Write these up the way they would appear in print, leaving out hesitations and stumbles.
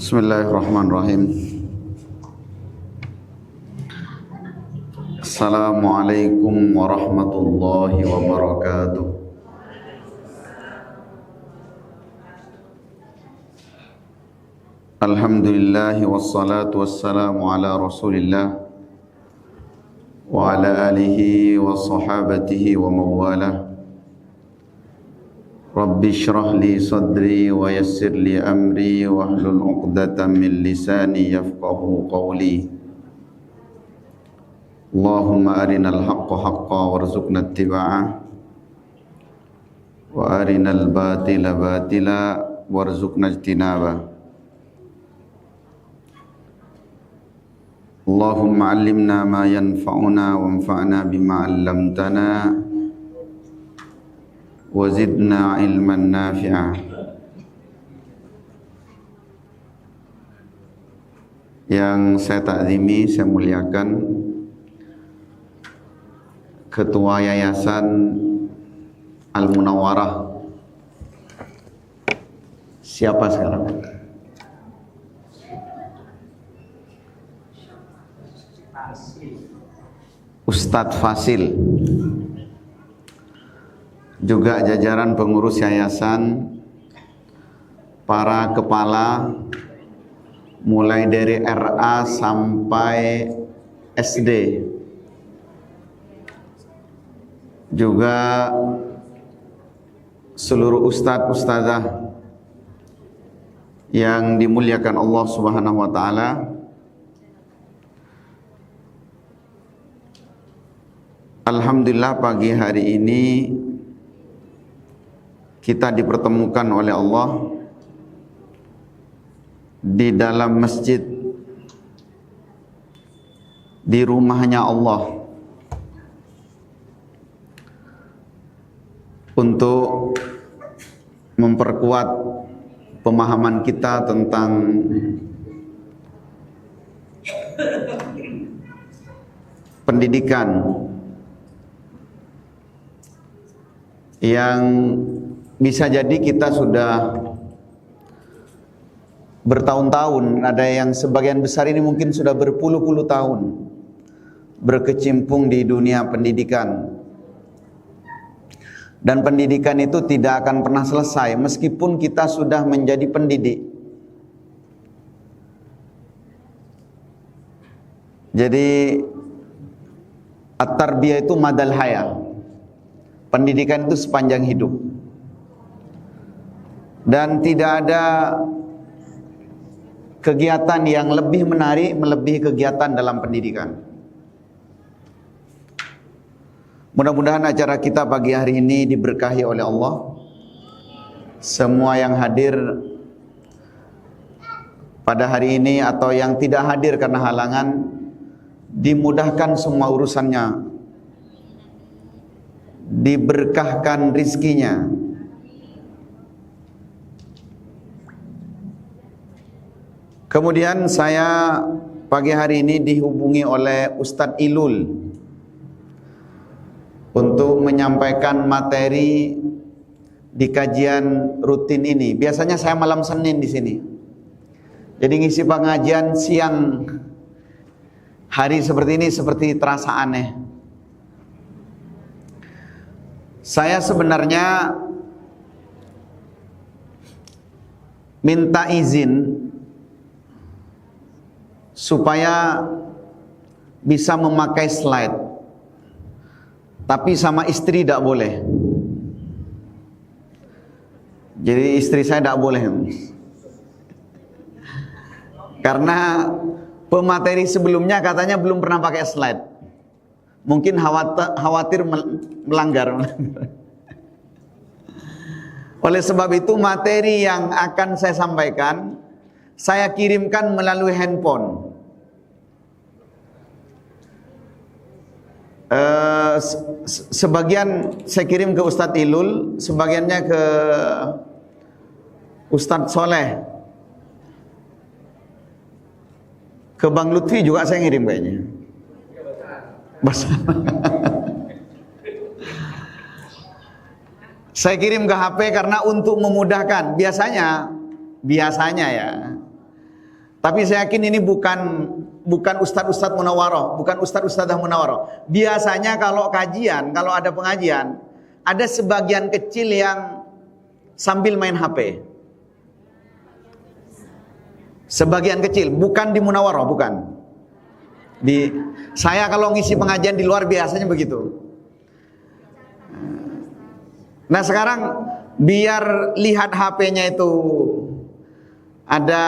Bismillahirrahmanirrahim. Assalamualaikum warahmatullahi wabarakatuh. Alhamdulillah wassalatu wassalamu ala Rasulillah wa ala alihi wa sahabatihi wa mawalah. Rabbi shrah li sadri wa yassir li amri wahlul 'uqdatam min lisani yafqahu qawli. Allahumma arinal haqqa haqqan warzuqna ittiba'ah wa arinal batila batila warzuqna ijtinabah. Allahumma 'allimna ma yanfa'una wanfa'na bima 'allamtana wa zidna ilman nafi'ah. Yang saya takzimi, saya muliakan Ketua Yayasan Al-Munawwarah. Siapa sekarang? Ustadz Fasil. Juga jajaran pengurus yayasan, para kepala mulai dari RA sampai SD, juga seluruh ustadz ustadzah yang dimuliakan Allah Subhanahu wa taala. Alhamdulillah, pagi hari ini kita dipertemukan oleh Allah di dalam masjid, di rumahnya Allah, untuk memperkuat pemahaman kita tentang pendidikan yang bisa jadi kita sudah bertahun-tahun, ada yang sebagian besar ini mungkin sudah berpuluh-puluh tahun berkecimpung di dunia pendidikan. Dan pendidikan itu tidak akan pernah selesai meskipun kita sudah menjadi pendidik. Jadi at-tarbiyah itu madal haya. Pendidikan itu sepanjang hidup. Dan tidak ada kegiatan yang lebih menarik melebihi kegiatan dalam pendidikan. Mudah-mudahan acara kita pagi hari ini diberkahi oleh Allah. Semua yang hadir pada hari ini atau yang tidak hadir karena halangan, dimudahkan semua urusannya, diberkahkan rizkinya. Kemudian saya pagi hari ini dihubungi oleh Ustadz Ilul untuk menyampaikan materi di kajian rutin ini. Biasanya saya malam Senin di sini. Jadi ngisi pengajian siang hari seperti ini seperti terasa aneh. Saya sebenarnya minta izin supaya bisa memakai slide, tapi sama istri tidak boleh. Jadi istri saya tidak boleh, karena pemateri sebelumnya katanya belum pernah pakai slide. Mungkin khawatir melanggar. Oleh sebab itu materi yang akan saya sampaikan saya kirimkan melalui handphone. Sebagian saya kirim ke Ustadz Ilul, sebagiannya ke Ustadz Soleh. Ke Bang Lutfi juga saya ngirim kayaknya. Bahasa. Saya kirim ke HP karena untuk memudahkan. Biasanya ya. Tapi saya yakin ini bukan ustadz-ustadz munawaroh, bukan ustadz-ustadzah munawaroh. Biasanya kalau kajian, kalau ada pengajian, ada sebagian kecil yang sambil main HP. Sebagian kecil, bukan di munawaroh, bukan. Saya kalau ngisi pengajian di luar biasanya begitu. Nah sekarang biar lihat HP-nya itu ada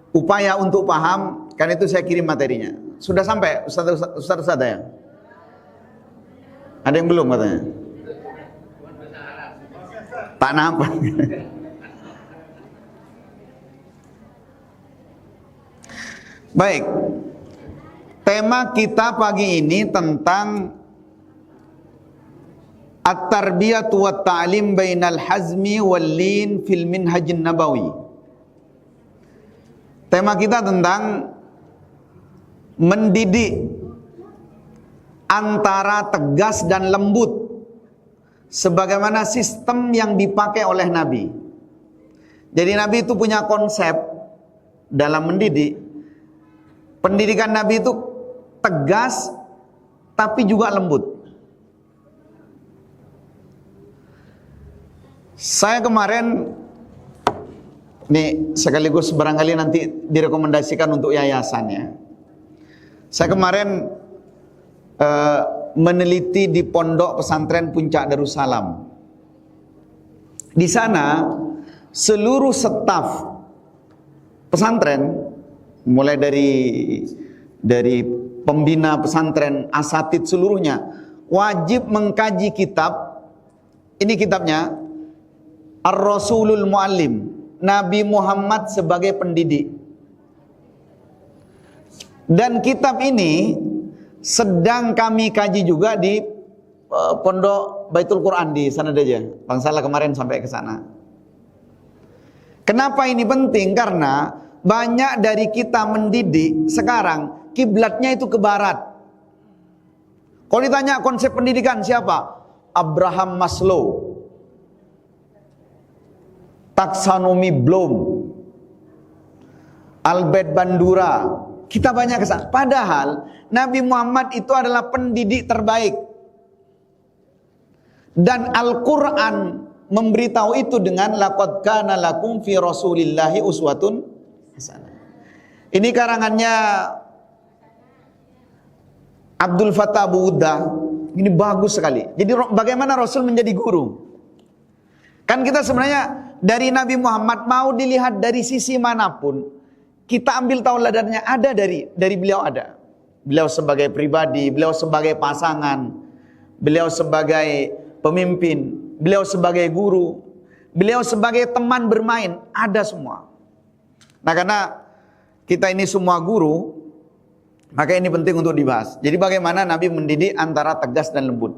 upaya untuk paham, karena itu saya kirim materinya. Sudah sampai Ustaz ya? Ada yang belum katanya? Tak nampak. Baik. Tema kita pagi ini tentang at-tarbiyatu wat ta'lim bainal hazmi wal lin fil minhajin nabawi. Tema kita tentang mendidik antara tegas dan lembut sebagaimana sistem yang dipakai oleh Nabi. Jadi Nabi itu punya konsep dalam mendidik. Pendidikan Nabi itu tegas tapi juga lembut. Saya kemarin ini sekaligus barangkali nanti direkomendasikan untuk yayasan ya. Saya kemarin meneliti di Pondok Pesantren Puncak Darussalam. Di sana seluruh staf pesantren, mulai dari pembina pesantren, asatid seluruhnya wajib mengkaji kitab. Ini kitabnya Ar-Rasulul Muallim, Nabi Muhammad sebagai pendidik. Dan kitab ini sedang kami kaji juga di Pondok Baitul Quran di sana aja. Bang Salah kemarin sampai ke sana. Kenapa ini penting? Karena banyak dari kita mendidik sekarang kiblatnya itu ke barat. Kalau ditanya konsep pendidikan siapa? Abraham Maslow, taksonomi Bloom, Albert Bandura. Kita banyak kesana. Padahal Nabi Muhammad itu adalah pendidik terbaik. Dan Al-Quran memberitahu itu dengan laqad kana lakum fi rasulillahi uswatun hasanah. Ini karangannya Abdul Fattah Abu Uddah. Ini bagus sekali. Jadi bagaimana Rasul menjadi guru? Kan kita sebenarnya dari Nabi Muhammad mau dilihat dari sisi manapun, kita ambil tauladannya ada dari beliau ada. Beliau sebagai pribadi, beliau sebagai pasangan, beliau sebagai pemimpin, beliau sebagai guru, beliau sebagai teman bermain, ada semua. Nah karena kita ini semua guru, maka ini penting untuk dibahas. Jadi bagaimana Nabi mendidik antara tegas dan lembut.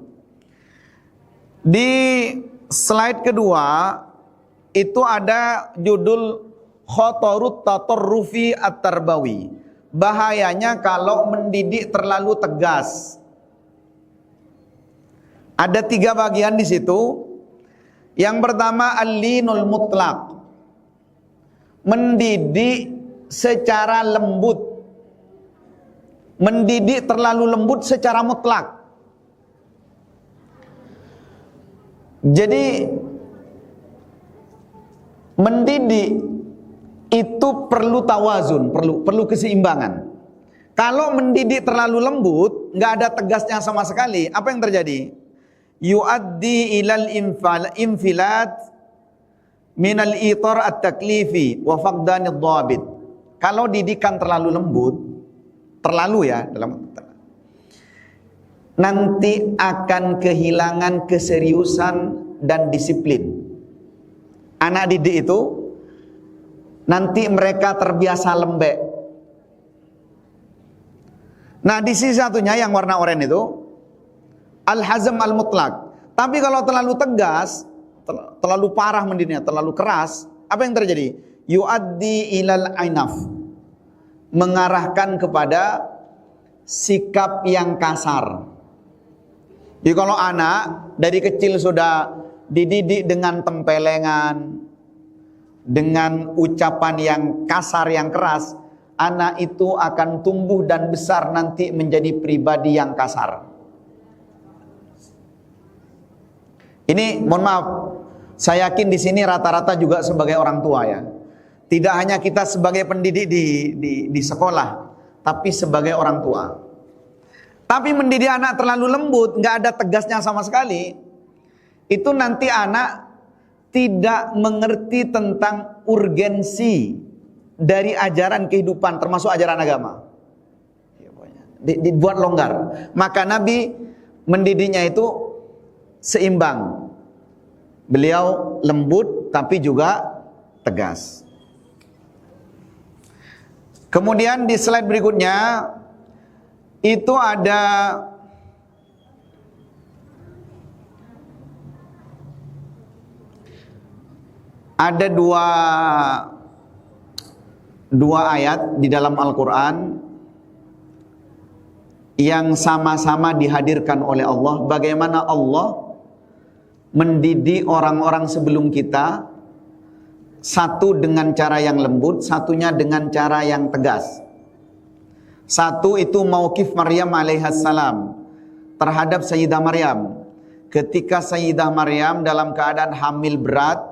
Di slide kedua itu ada judul Khotorut Tatorrufi At-Tarbawi. Bahayanya kalau mendidik terlalu tegas. Ada 3 bagian di situ. Yang pertama al-linul mutlaq. Mendidik secara lembut. Mendidik terlalu lembut secara mutlak. Jadi mendidik itu perlu tawazun, perlu keseimbangan. Kalau mendidik terlalu lembut, nggak ada tegasnya sama sekali, apa yang terjadi? Yuaddi ilal infilat minal itar at-taklifi wa faqdanid dhabit. Kalau didikan terlalu lembut, terlalu ya nanti akan kehilangan keseriusan dan disiplin. Anak didik itu nanti mereka terbiasa lembek. Nah di sisi satunya yang warna oranye itu al-hazm al-mutlak. Tapi kalau terlalu tegas, terlalu parah mendidiknya, terlalu keras, apa yang terjadi? Yuaddi ilal ainaf. mengarahkan kepada sikap yang kasar. Jadi kalau anak dari kecil sudah dididik dengan tempelengan, dengan ucapan yang kasar, yang keras, anak itu akan tumbuh dan besar nanti menjadi pribadi yang kasar. Ini mohon maaf, saya yakin di sini rata-rata juga sebagai orang tua ya. Tidak hanya kita sebagai pendidik di sekolah, tapi sebagai orang tua. Tapi mendidik anak terlalu lembut, nggak ada tegasnya sama sekali, itu nanti anak tidak mengerti tentang urgensi dari ajaran kehidupan, termasuk ajaran agama. Dibuat longgar. Maka Nabi mendidiknya itu seimbang. Beliau lembut tapi juga tegas. Kemudian di slide berikutnya itu ada dua ayat di dalam Al-Quran yang sama-sama dihadirkan oleh Allah. Bagaimana Allah mendidik orang-orang sebelum kita, satu dengan cara yang lembut, satunya dengan cara yang tegas. Satu itu mauqif Maryam alaihissalam terhadap Sayyidah Maryam. Ketika Sayyidah Maryam dalam keadaan hamil berat,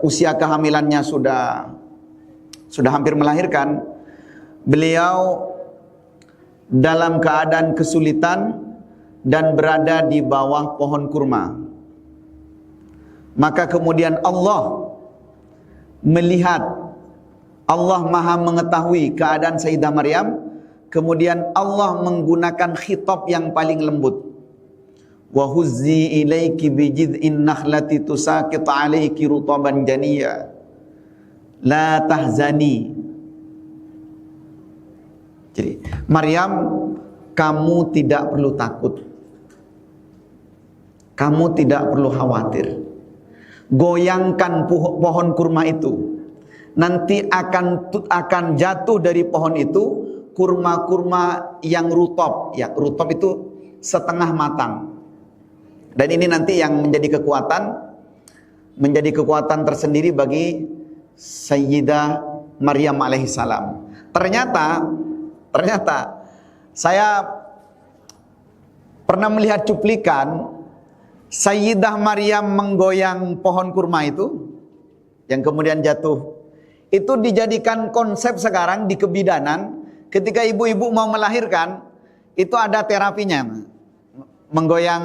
usia kehamilannya sudah hampir melahirkan, beliau dalam keadaan kesulitan dan berada di bawah pohon kurma. Maka kemudian Allah melihat, Allah maha mengetahui keadaan Sayyidah Maryam. Kemudian Allah menggunakan khitab yang paling lembut. Wa huzzi ilaiki bijid'in nakhlati tusaqit 'alaiki rutaban janiyya la tahzani. Jadi, Maryam, kamu tidak perlu takut. Kamu tidak perlu khawatir. Goyangkan pohon kurma itu. Nanti akan jatuh dari pohon itu kurma-kurma yang rutop. Ya, rutop itu setengah matang. Dan ini nanti yang menjadi kekuatan tersendiri bagi Sayyidah Maryam alaihissalam. Ternyata saya pernah melihat cuplikan Sayyidah Maryam menggoyang pohon kurma itu yang kemudian jatuh. Itu dijadikan konsep sekarang di kebidanan. Ketika ibu-ibu mau melahirkan, itu ada terapinya, menggoyang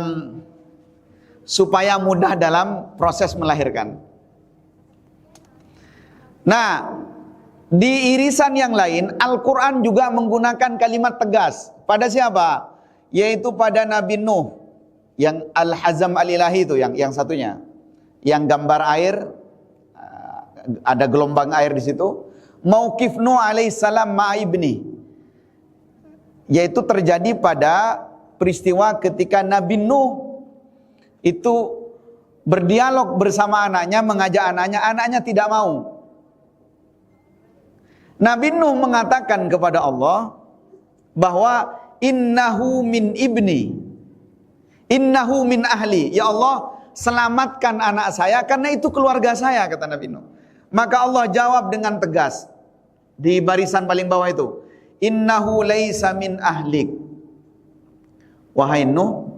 supaya mudah dalam proses melahirkan. Nah, di irisan yang lain, Al-Quran juga menggunakan kalimat tegas. Pada siapa? Yaitu pada Nabi Nuh, yang Al-Hazam Al-Ilahi itu, yang satunya, yang gambar air, ada gelombang air di situ. Mauqif Nuh alaihissalam ma'ibni, yaitu terjadi pada peristiwa ketika Nabi Nuh itu berdialog bersama anaknya, mengajak anaknya tidak mau. Nabi Nuh mengatakan kepada Allah bahwa innahu min ibni, innahu min ahli. Ya Allah, selamatkan anak saya karena itu keluarga saya, kata Nabi Nuh. Maka Allah jawab dengan tegas di barisan paling bawah itu, innahu laisa min ahlik. Wahai Nuh,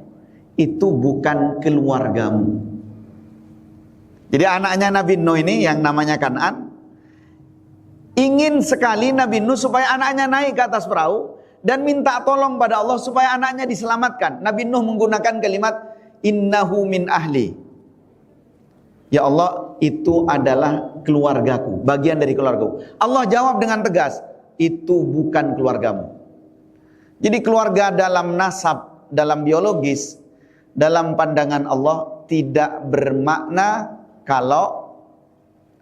itu bukan keluargamu. Jadi anaknya Nabi Nuh ini yang namanya Kan'an ingin sekali Nabi Nuh supaya anaknya naik ke atas perahu dan minta tolong pada Allah supaya anaknya diselamatkan. Nabi Nuh menggunakan kalimat innahu min ahli. Ya Allah, itu adalah keluargaku, bagian dari keluargaku. Allah jawab dengan tegas, itu bukan keluargamu. Jadi keluarga dalam nasab, dalam biologis, dalam pandangan Allah tidak bermakna kalau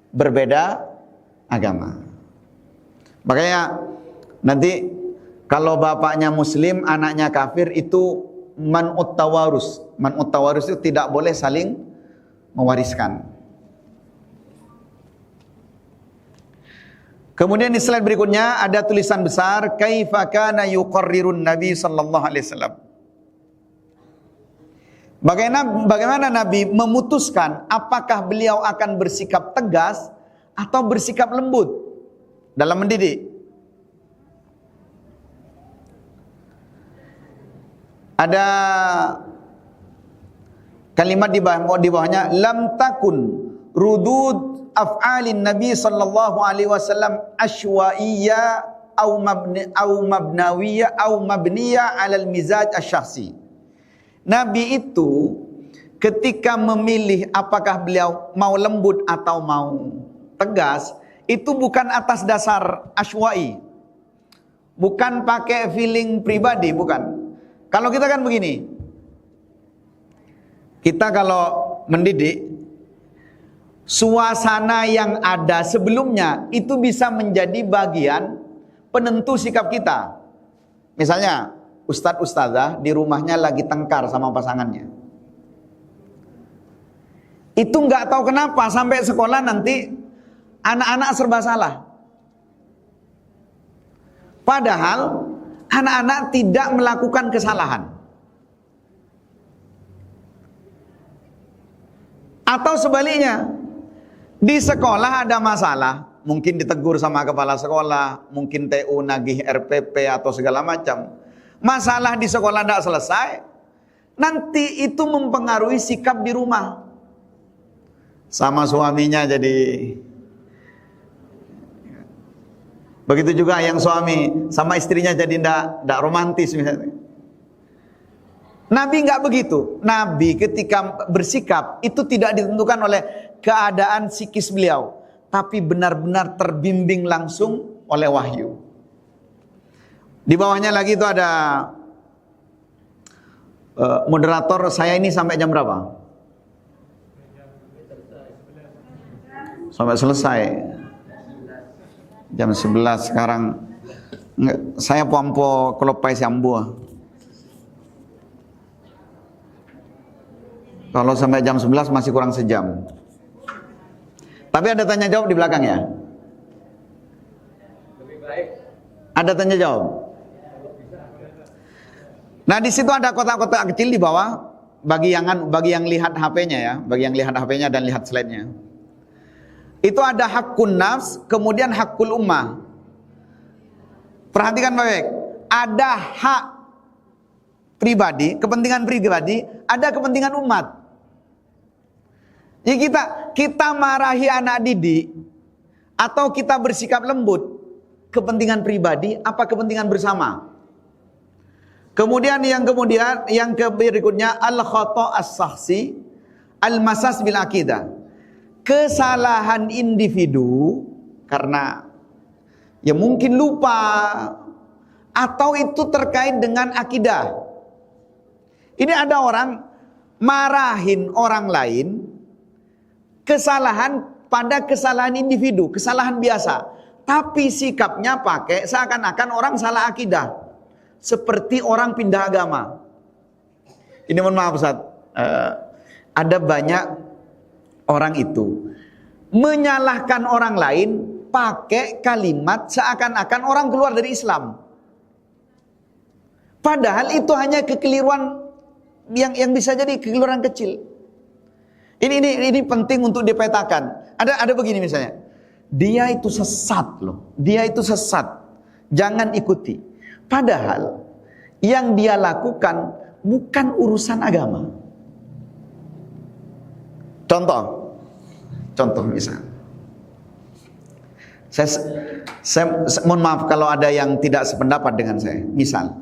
berbeda agama. Makanya nanti kalau bapaknya muslim, anaknya kafir, itu man'ut tawarus. Man'ut tawarus itu tidak boleh saling mewariskan. Kemudian di slide berikutnya ada tulisan besar, kaifa kana yuqarrirun Nabi sallallahu alaihi wasallam. Bagaimana Nabi memutuskan apakah beliau akan bersikap tegas atau bersikap lembut dalam mendidik. Ada kalimat di bawahnya, lam takun rudud af'alin Nabi sallallahu alaihi wasallam ashwaiyya au mabnawiyya au mabniyya 'alal mizaj asy-syakhsi. Nabi itu ketika memilih apakah beliau mau lembut atau mau tegas, itu bukan atas dasar ashwa'i. Bukan pakai feeling pribadi, bukan. Kalau kita kan begini. Kita kalau mendidik, suasana yang ada sebelumnya itu bisa menjadi bagian penentu sikap kita. Misalnya, ustadz ustadzah di rumahnya lagi tengkar sama pasangannya. Itu nggak tahu kenapa sampai sekolah nanti anak-anak serba salah. Padahal anak-anak tidak melakukan kesalahan. Atau sebaliknya, di sekolah ada masalah, mungkin ditegur sama kepala sekolah, mungkin TU nagih RPP atau segala macam. Masalah di sekolah tidak selesai, nanti itu mempengaruhi sikap di rumah. Sama suaminya jadi. Begitu juga yang suami sama istrinya jadi tidak romantis misalnya. Nabi nggak begitu. Nabi ketika bersikap itu tidak ditentukan oleh keadaan psikis beliau, tapi benar-benar terbimbing langsung oleh wahyu. Di bawahnya lagi itu ada moderator saya ini sampai jam berapa? Sampai selesai. Jam 11 sekarang. Saya puampo kelopai siambu. Kalau sampai jam 11 masih kurang sejam. Tapi ada tanya jawab di belakang ya? Lebih baik. Ada tanya jawab. Nah di situ ada kotak-kotak kecil di bawah. Bagi yang lihat HP-nya ya, bagi yang lihat HP-nya dan lihat slide-nya. Itu ada hakun nafs, kemudian hakul ummah. Perhatikan baik. Ada hak pribadi, kepentingan pribadi, ada kepentingan umat. Jadi kita marahi anak didik atau kita bersikap lembut, kepentingan pribadi apa kepentingan bersama? Kemudian yang berikutnya al khata' as-sahsi al-masas bil aqidah. Kesalahan individu karena ya mungkin lupa atau itu terkait dengan akidah. Ini ada orang marahin orang lain kesalahan pada kesalahan individu, kesalahan biasa. Tapi sikapnya pakai seakan-akan orang salah akidah. Seperti orang pindah agama. Ini mohon maaf Ustaz. Ada banyak orang itu menyalahkan orang lain pakai kalimat seakan-akan orang keluar dari Islam. Padahal itu hanya kekeliruan yang bisa jadi kekeliruan kecil. Ini penting untuk dipetakan. Ada begini misalnya. Dia itu sesat loh. Dia itu sesat. Jangan ikuti. Padahal yang dia lakukan bukan urusan agama. Contoh misal. Saya mohon maaf kalau ada yang tidak sependapat dengan saya. Misal,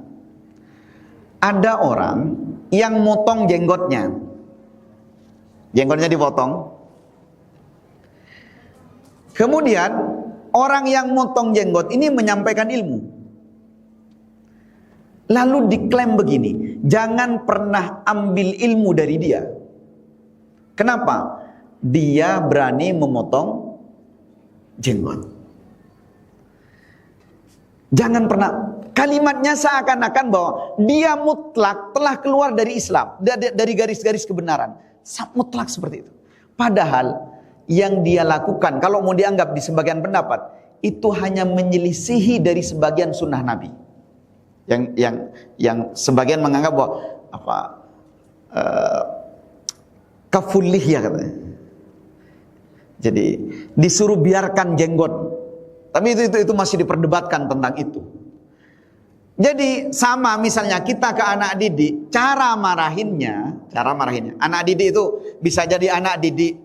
ada orang yang motong jenggotnya. Jenggotnya dipotong. Kemudian orang yang motong jenggot ini menyampaikan ilmu. Lalu diklaim begini, jangan pernah ambil ilmu dari dia. Kenapa? Dia berani memotong jenggot. Jangan pernah. Kalimatnya seakan-akan bahwa dia mutlak telah keluar dari Islam, dari garis-garis kebenaran. Mutlak seperti itu. Padahal yang dia lakukan, kalau mau dianggap di sebagian pendapat, itu hanya menyelisihi dari sebagian sunnah Nabi. Yang sebagian menganggap bahwa kafulih ya katanya. Jadi disuruh biarkan jenggot. Tapi itu masih diperdebatkan tentang itu. Jadi sama misalnya kita ke anak didik, cara marahinnya, anak didik itu bisa jadi anak didik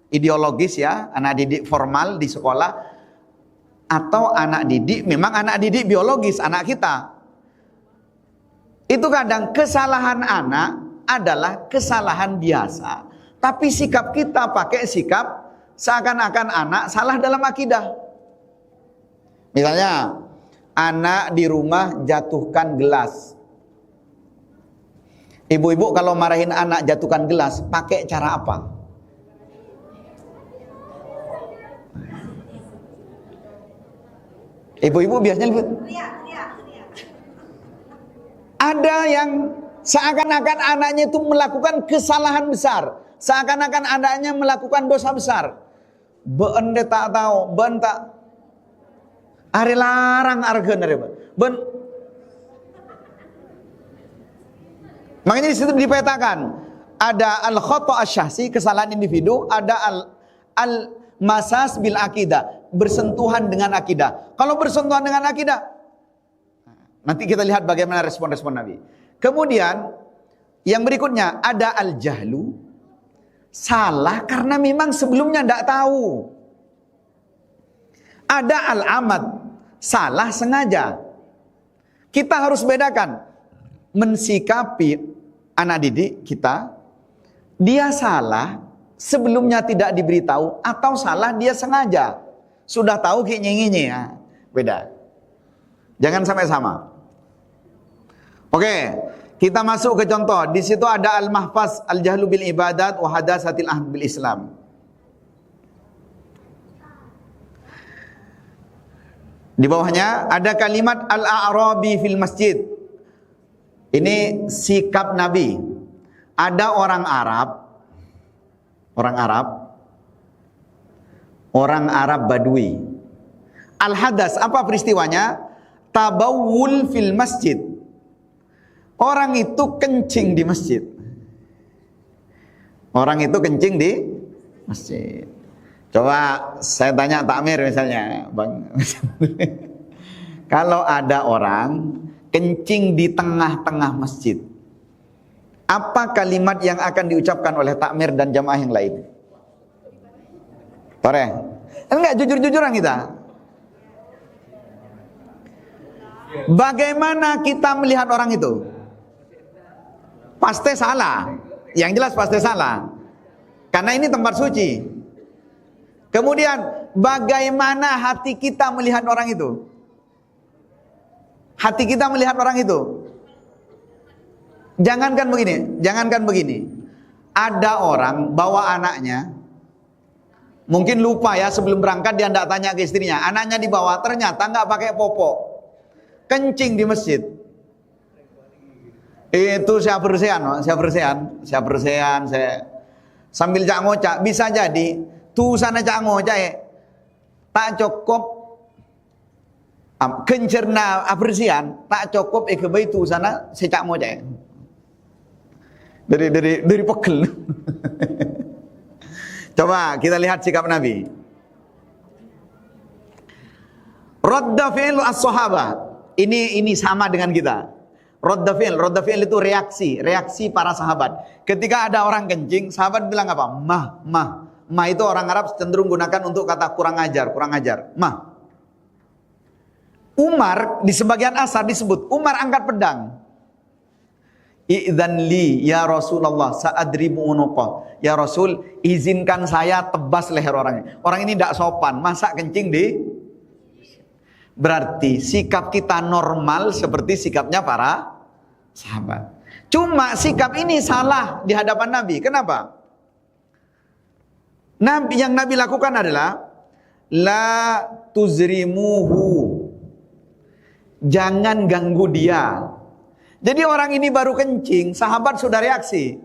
ideologis ya, anak didik formal di sekolah, atau anak didik memang anak didik biologis, anak kita. Itu kadang kesalahan anak adalah kesalahan biasa, tapi sikap kita pakai sikap seakan-akan anak salah dalam akidah. Misalnya anak di rumah jatuhkan gelas. Ibu-ibu kalau marahin anak jatuhkan gelas, pakai cara apa? Ibu-ibu biasanya ada yang seakan-akan anaknya itu melakukan kesalahan besar, seakan-akan anaknya melakukan dosa besar. Beende tak tahu, ben tak are larang argen are ben. Makanya di situ dipetakan ada al-khata' asy-syakhsi, kesalahan individu, ada al-masas bil akidah, bersentuhan dengan akidah. Kalau bersentuhan dengan akidah, nanti kita lihat bagaimana respon-respon Nabi. Kemudian yang berikutnya ada al-jahlu, salah karena memang sebelumnya tidak tahu. Ada al-amad, salah sengaja. Kita harus bedakan mensikapi anak didik kita, dia salah sebelumnya tidak diberitahu, atau salah dia sengaja sudah tahu kinyi-kinyi ya. Beda. Jangan sampai sama. Oke, kita masuk ke contoh. Di situ ada al-mahfaz al-jahlu bil ibadat wa hadasatil ahd bil Islam. Di bawahnya ada kalimat al-a'rabi fil masjid. Ini sikap Nabi. Ada orang Arab Badui. Al-hadas, apa peristiwanya? Tabawul fil masjid. Orang itu kencing di masjid. Orang itu kencing di masjid. Coba saya tanya takmir misalnya, Bang. Kalau ada orang kencing di tengah-tengah masjid, apa kalimat yang akan diucapkan oleh takmir dan jamaah yang lain? Tore? Enggak, jujur-jujuran kita. Bagaimana kita melihat orang itu? Pasti salah. Yang jelas pasti salah. Karena ini tempat suci. Kemudian bagaimana hati kita melihat orang itu? Hati kita melihat orang itu. Jangankan begini. Ada orang bawa anaknya, mungkin lupa ya sebelum berangkat dia tidak tanya ke istrinya. Anaknya dibawa, ternyata nggak pakai popok, kencing di masjid. Itu saya sambil cak ngocak, bisa jadi tu sana cak ngocak tak cukup kencerna abersihan, tak cukup kebai tu sana secak ngocak dari pegel. Coba kita lihat sikap Nabi. Radda fi'il as-sahabah. Ini sama dengan kita. Radda fi'il itu reaksi para sahabat. Ketika ada orang kencing, sahabat bilang apa? Mah itu orang Arab cenderung gunakan untuk kata kurang ajar. Mah. Umar di sebagian asar disebut, Umar angkat pedang. Idzan li ya Rasulullah sa'adribu unuqah. Ya Rasul, izinkan saya tebas leher orangnya. Orang ini tidak sopan, masa kencing di. Berarti sikap kita normal seperti sikapnya para sahabat. Cuma sikap ini salah di hadapan Nabi. Kenapa? Yang Nabi lakukan adalah la tuzrimuhu. Jangan ganggu dia. Jadi orang ini baru kencing, sahabat sudah reaksi.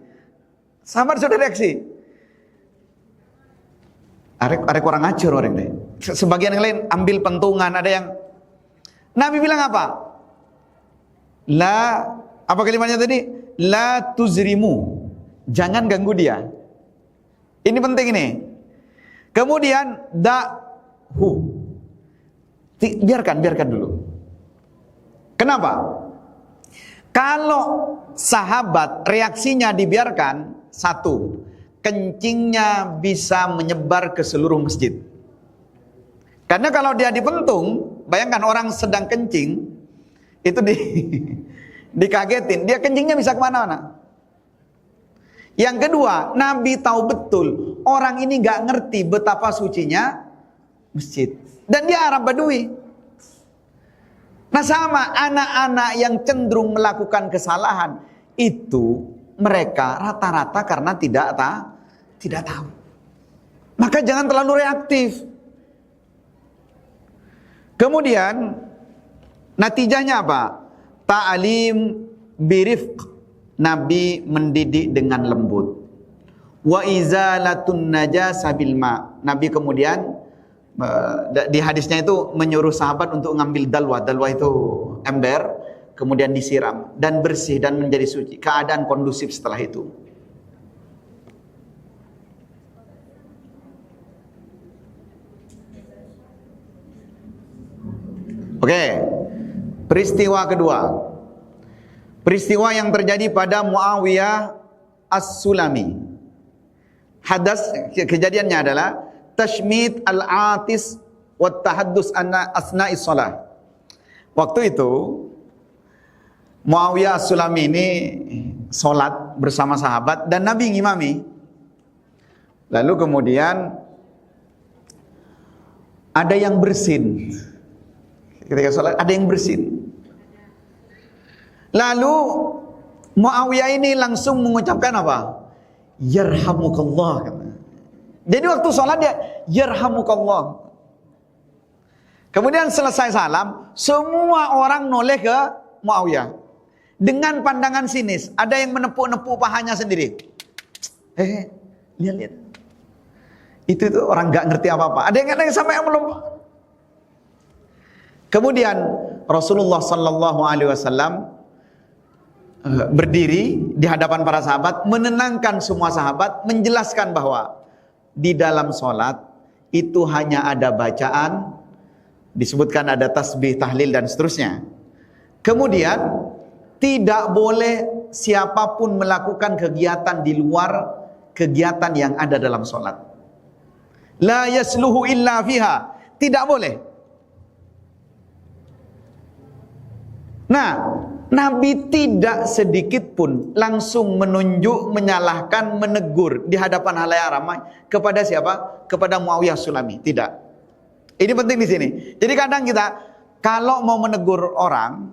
Arek kurang ajar orang deh. sebagian yang lain ambil pentungan, ada yang Nabi bilang apa? Apa kalimatnya tadi? La tuzrimu. Jangan ganggu dia. Ini penting ini. Kemudian biarkan dulu. Kenapa? Kalau sahabat reaksinya dibiarkan, satu, kencingnya bisa menyebar ke seluruh masjid. Karena kalau dia dipentung, bayangkan orang sedang kencing, itu dikagetin, dia kencingnya bisa kemana-mana. Yang kedua, Nabi tahu betul orang ini gak ngerti betapa sucinya masjid, dan dia Arab Badui. Nah sama anak-anak yang cenderung melakukan kesalahan itu, mereka rata-rata karena tidak tahu. Maka jangan terlalu reaktif. Kemudian natijahnya apa? Ta'lim birifq. Nabi mendidik dengan lembut. Wa izalatun najasa bil ma. Nabi kemudian di hadisnya itu menyuruh sahabat untuk ngambil dalwa. Dalwa itu ember, kemudian disiram dan bersih dan menjadi suci. Keadaan kondusif setelah itu. Oke. Peristiwa kedua. Peristiwa yang terjadi pada Muawiyah As-Sulami. Kejadiannya adalah tashmit al-atis wa tahaddus asna'is shalah. Waktu itu Muawiyah As-Sulami ini salat bersama sahabat dan Nabi ngimami. Lalu kemudian ada yang bersin. Ketika salat ada yang bersin. Lalu Muawiyah ini langsung mengucapkan apa? Yarhamukallah. Jadi waktu sholat dia yarhamukallah. Kemudian selesai salam, semua orang noleh ke Muawiyah dengan pandangan sinis. Ada yang menepuk-nepuk pahanya sendiri. Lihat. Itu orang nggak ngerti apa-apa. Ada yang sampai yang belum. Kemudian Rasulullah Sallallahu Alaihi Wasallam berdiri di hadapan para sahabat, menenangkan semua sahabat, menjelaskan bahwa di dalam sholat itu hanya ada bacaan, disebutkan ada tasbih, tahlil dan seterusnya. Kemudian tidak boleh siapapun melakukan kegiatan di luar kegiatan yang ada dalam sholat. La yasluhu illa fiha. Tidak boleh. Nah, Nabi tidak sedikit pun langsung menunjuk, menyalahkan, menegur di hadapan halayak ramai kepada siapa? Kepada Muawiyah Sulami. Tidak. Ini penting di sini. Jadi kadang kita kalau mau menegur orang,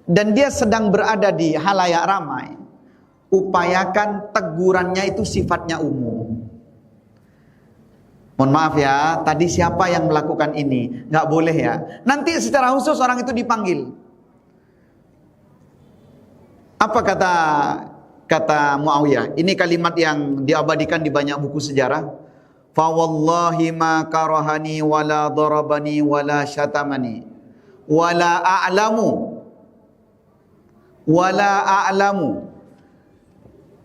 dan dia sedang berada di halayak ramai, upayakan tegurannya itu sifatnya umum. Mohon maaf ya, tadi siapa yang melakukan ini? Nggak boleh ya. Nanti secara khusus orang itu dipanggil. Apa kata Muawiyah? Ini kalimat yang diabadikan di banyak buku sejarah. Fa wallahi ma karahani wala darabani wala syatamani wala a'lamu.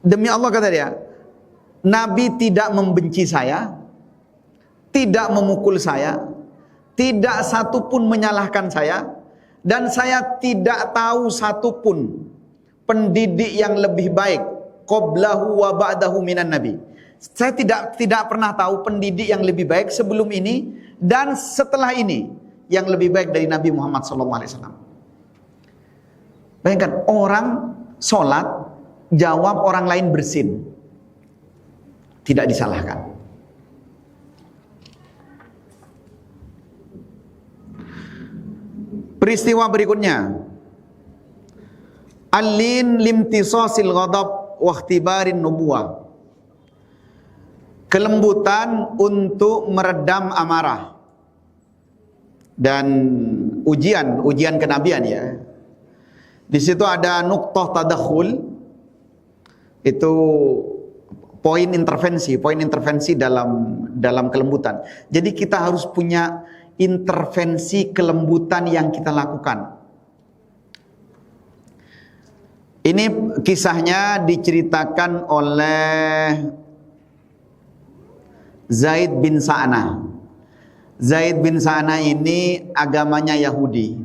Demi Allah kata dia, Nabi tidak membenci saya, tidak memukul saya, tidak satu pun menyalahkan saya, dan saya tidak tahu satu pun pendidik yang lebih baik qablahu wa ba'dahu minan nabi. Saya tidak pernah tahu pendidik yang lebih baik sebelum ini dan setelah ini yang lebih baik dari Nabi Muhammad SAW. Bayangkan orang sholat jawab orang lain bersin, tidak disalahkan. Peristiwa berikutnya, Al-lin limtisasil ghadab wa ikhtibarin nubuwah. Kelembutan untuk meredam amarah dan ujian kenabian ya. Di situ ada nuqtah tadakhul, itu poin intervensi dalam kelembutan. Jadi kita harus punya intervensi kelembutan yang kita lakukan. Ini kisahnya diceritakan oleh Zaid bin Sa'nah. Zaid bin Sa'nah ini agamanya Yahudi.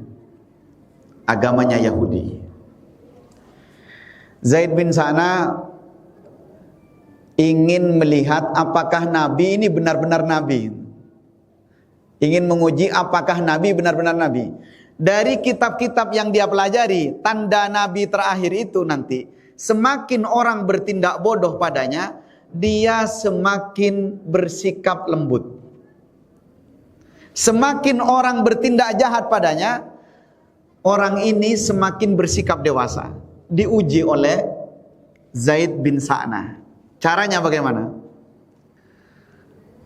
Agamanya Yahudi. Zaid bin Sa'nah ingin melihat apakah Nabi ini benar-benar Nabi. Ingin menguji apakah Nabi benar-benar Nabi. Dari kitab-kitab yang dia pelajari, tanda Nabi terakhir itu nanti, semakin orang bertindak bodoh padanya, dia semakin bersikap lembut. Semakin orang bertindak jahat padanya, orang ini semakin bersikap dewasa. Diuji oleh Zaid bin Sa'nah. Caranya bagaimana?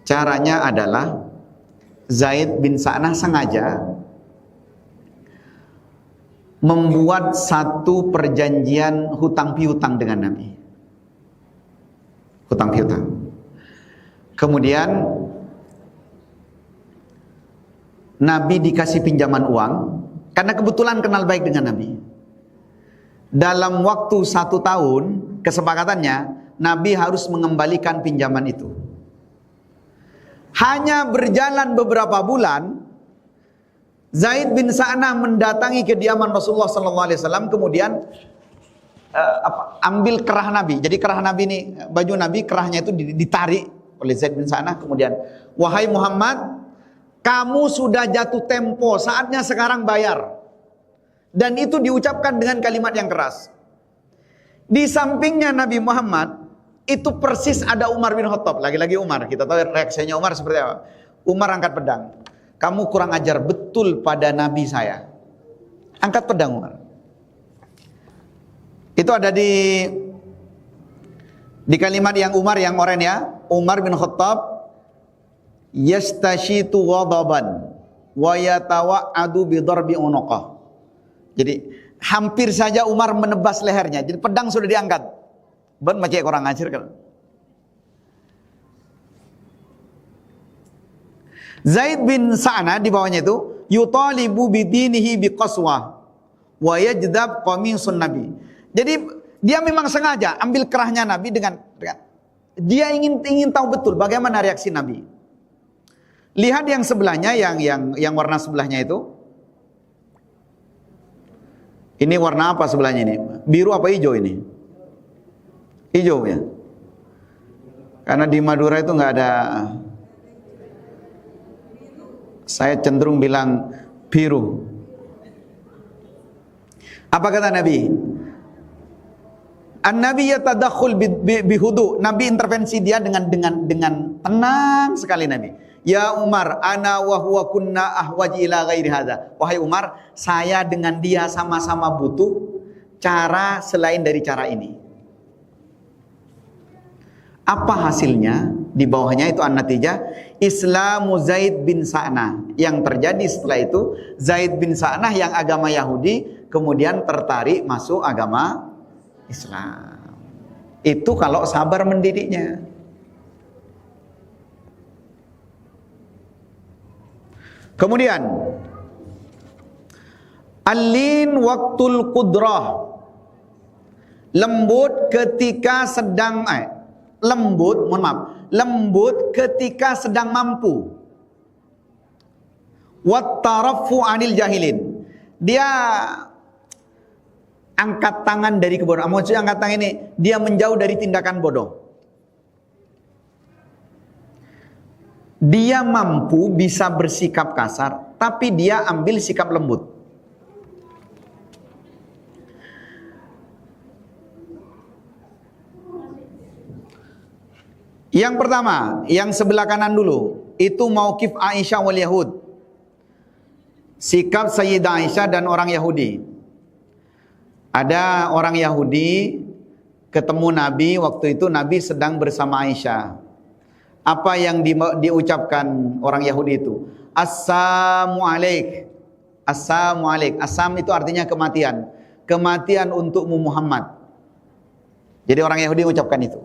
Caranya adalah Zaid bin Sa'nah sengaja membuat satu perjanjian hutang piutang dengan Nabi. Hutang piutang. Kemudian Nabi dikasih pinjaman uang karena kebetulan kenal baik dengan Nabi. Dalam waktu 1 tahun kesepakatannya Nabi harus mengembalikan pinjaman itu. Hanya berjalan beberapa bulan, Zaid bin Sa'nah mendatangi kediaman Rasulullah SAW, kemudian ambil kerah Nabi. Jadi kerah Nabi ini, baju Nabi, kerahnya itu ditarik oleh Zaid bin Sa'nah. Kemudian, wahai Muhammad, kamu sudah jatuh tempo, saatnya sekarang bayar. Dan itu diucapkan dengan kalimat yang keras. Di sampingnya Nabi Muhammad, itu persis ada Umar bin Khattab. Lagi-lagi Umar, kita tahu reaksinya Umar seperti apa. Umar angkat pedang. Kamu kurang ajar betul pada Nabi saya. Angkat pedang Umar. Itu ada di kalimat yang Umar yang oren ya. Umar bin Khattab yastashitu ghadaban wa yatawa'adu bi darbi unuqah. Jadi hampir saja Umar menebas lehernya. Jadi pedang sudah diangkat. Ben macam kurang ajar kan. Zaid bin Sa'nah di bawahnya itu yutalibu bidinihi biqaswah wa yajdab qamisun Nabi. Jadi dia memang sengaja ambil kerahnya Nabi dengan dia ingin tahu betul bagaimana reaksi Nabi. Lihat yang sebelahnya yang warna sebelahnya itu. Ini warna apa sebelahnya ini? Biru apa hijau ini? Hijau ya. Karena di Madura itu nggak ada. Saya cenderung bilang biru. Apa kata Nabi? An-Nabi yatadakhul bihudu. Nabi intervensi dia dengan tenang sekali Nabi. Ya Umar, ana wa huwa kunna ahwaji ila ghairi hadza. Wahai Umar, saya dengan dia sama-sama butuh cara selain dari cara ini. Apa hasilnya? Di bawahnya itu an-natijah Islamu Zaid bin Sa'nah. Yang terjadi setelah itu, Zaid bin Sa'nah yang agama Yahudi kemudian tertarik masuk agama Islam. Itu kalau sabar mendidiknya. Kemudian Al-lin waktul qudrah. Lembut ketika sedang lembut ketika sedang mampu. Wattarafu anil jahilin. Dia angkat tangan dari kebodohan. Maksudnya angkat tangan ini, dia menjauh dari tindakan bodoh. Dia mampu bisa bersikap kasar, tapi dia ambil sikap lembut. Yang pertama, yang sebelah kanan dulu, itu mauqif Aisyah wal Yahud. Sikap Sayyidah Aisyah dan orang Yahudi. Ada orang Yahudi ketemu Nabi, waktu itu Nabi sedang bersama Aisyah. Apa yang diucapkan orang Yahudi itu? Assalamu alaik. Assalamu alaik. Assam itu artinya kematian. Kematian untukmu Muhammad. Jadi orang Yahudi mengucapkan itu.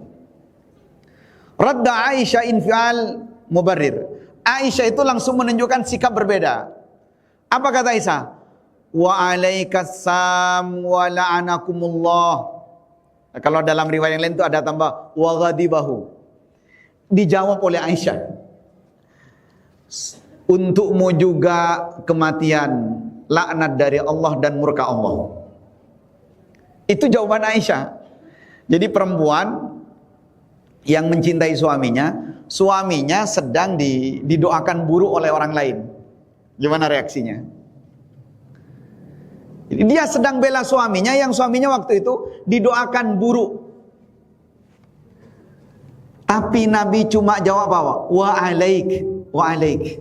Radda Aisyah infial mubarrir. Aisyah itu langsung menunjukkan sikap berbeda. Apa kata Aisyah? Wa alaikassam wa la'anakumullah. Kalau dalam riwayat yang lain itu ada tambah wa ghadibahu. Dijawab oleh Aisyah. Untukmu juga kematian, laknat dari Allah dan murka Allah. Itu jawaban Aisyah. Jadi perempuan yang mencintai suaminya sedang didoakan buruk oleh orang lain. Gimana reaksinya? Jadi dia sedang bela suaminya, yang suaminya waktu itu didoakan buruk. Tapi Nabi cuma jawab apa? Wa alaik, wa alaik.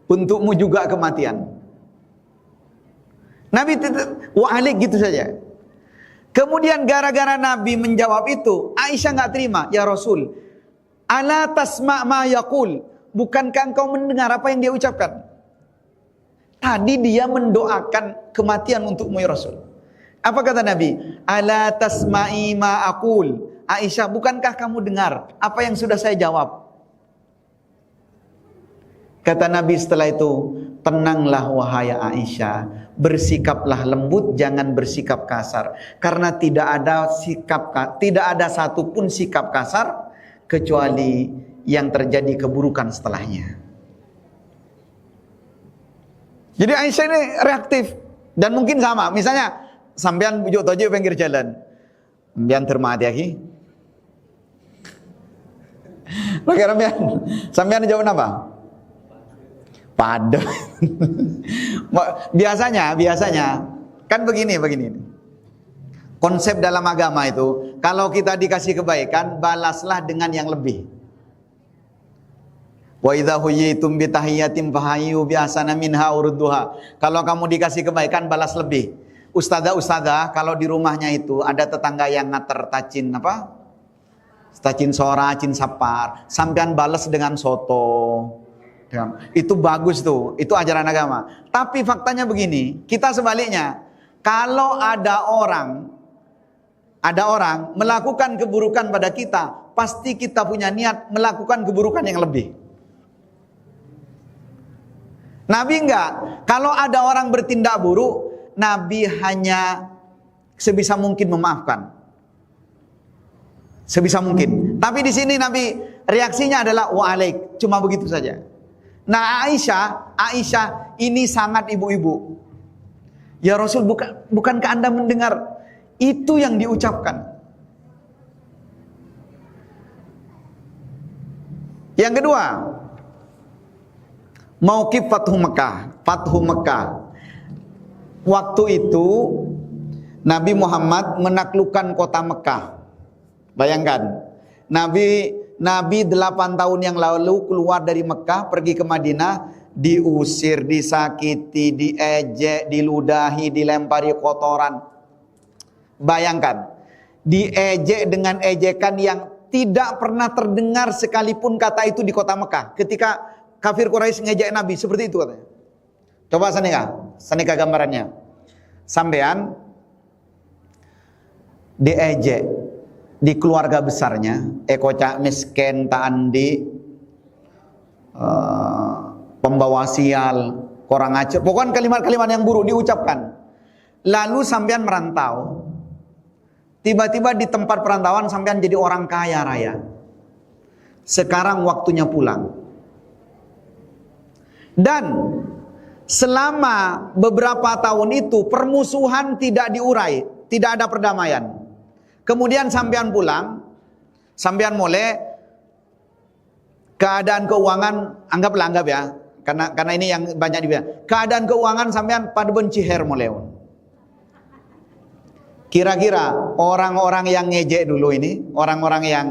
Untukmu juga kematian. Nabi wa alaik gitu saja. Kemudian gara-gara Nabi menjawab itu, Aisyah nggak terima. Ya Rasul, ala tasma' ma yaqul. Bukankah engkau mendengar apa yang dia ucapkan? Tadi dia mendoakan kematian untukmu ya Rasul. Apa kata Nabi? Ala tasma'i ma aqul. Aisyah, bukankah kamu dengar apa yang sudah saya jawab? Kata Nabi setelah itu, tenanglah wahai Aisyah, bersikaplah lembut, jangan bersikap kasar. Karena tidak ada satupun sikap kasar kecuali yang terjadi keburukan setelahnya. Jadi Aisyah ini reaktif dan mungkin sama. Misalnya sampean bujuk tojo pinggir jalan, sampean termati lagi. Bagaimana sampean jawab apa? Pada. biasanya kan begini. Konsep dalam agama itu, kalau kita dikasih kebaikan, balaslah dengan yang lebih. Wa idza huyitum bi tahiyatin fahayyu bi ahsana minha urduha. Kalau kamu dikasih kebaikan, balas lebih. Ustazah kalau di rumahnya itu ada tetangga yang ngater tacin apa? Tacin sora, cin sapar, sampean balas dengan soto. Itu bagus tuh, itu ajaran agama. Tapi faktanya begini, kita sebaliknya. Kalau ada orang melakukan keburukan pada kita, pasti kita punya niat melakukan keburukan yang lebih. Nabi enggak. Kalau ada orang bertindak buruk, Nabi hanya sebisa mungkin memaafkan. Sebisa mungkin. Tapi di sini Nabi reaksinya adalah wa alaik, cuma begitu saja. Nah Aisyah ini sangat ibu-ibu. Ya Rasul, bukankah Anda mendengar itu yang diucapkan? Yang kedua, mauqif Fathu Mekah. Waktu itu Nabi Muhammad menaklukkan kota Mekah. Bayangkan, Nabi 8 tahun yang lalu keluar dari Mekah pergi ke Madinah, diusir, disakiti, diejek, diludahi, dilempari kotoran. Bayangkan, diejek dengan ejekan yang tidak pernah terdengar sekalipun kata itu di kota Mekah. Ketika kafir Quraisy ngejek Nabi, seperti itu katanya. Coba sanika gambarannya. Sampean diejek di keluarga besarnya, kocak miskin, taandi, pembawa sial, kurang ajar, pokoknya kalimat-kalimat yang buruk diucapkan. Lalu sampean merantau, tiba-tiba di tempat perantauan sampean jadi orang kaya raya. Sekarang waktunya pulang. Dan selama beberapa tahun itu permusuhan tidak diurai, tidak ada perdamaian. Kemudian sampean pulang, sampean mulai keadaan keuangan, anggap ya, karena ini yang banyak dibilang. Keadaan keuangan sampean pada benciher mulai. Kira-kira orang-orang yang ngejek dulu ini, orang-orang yang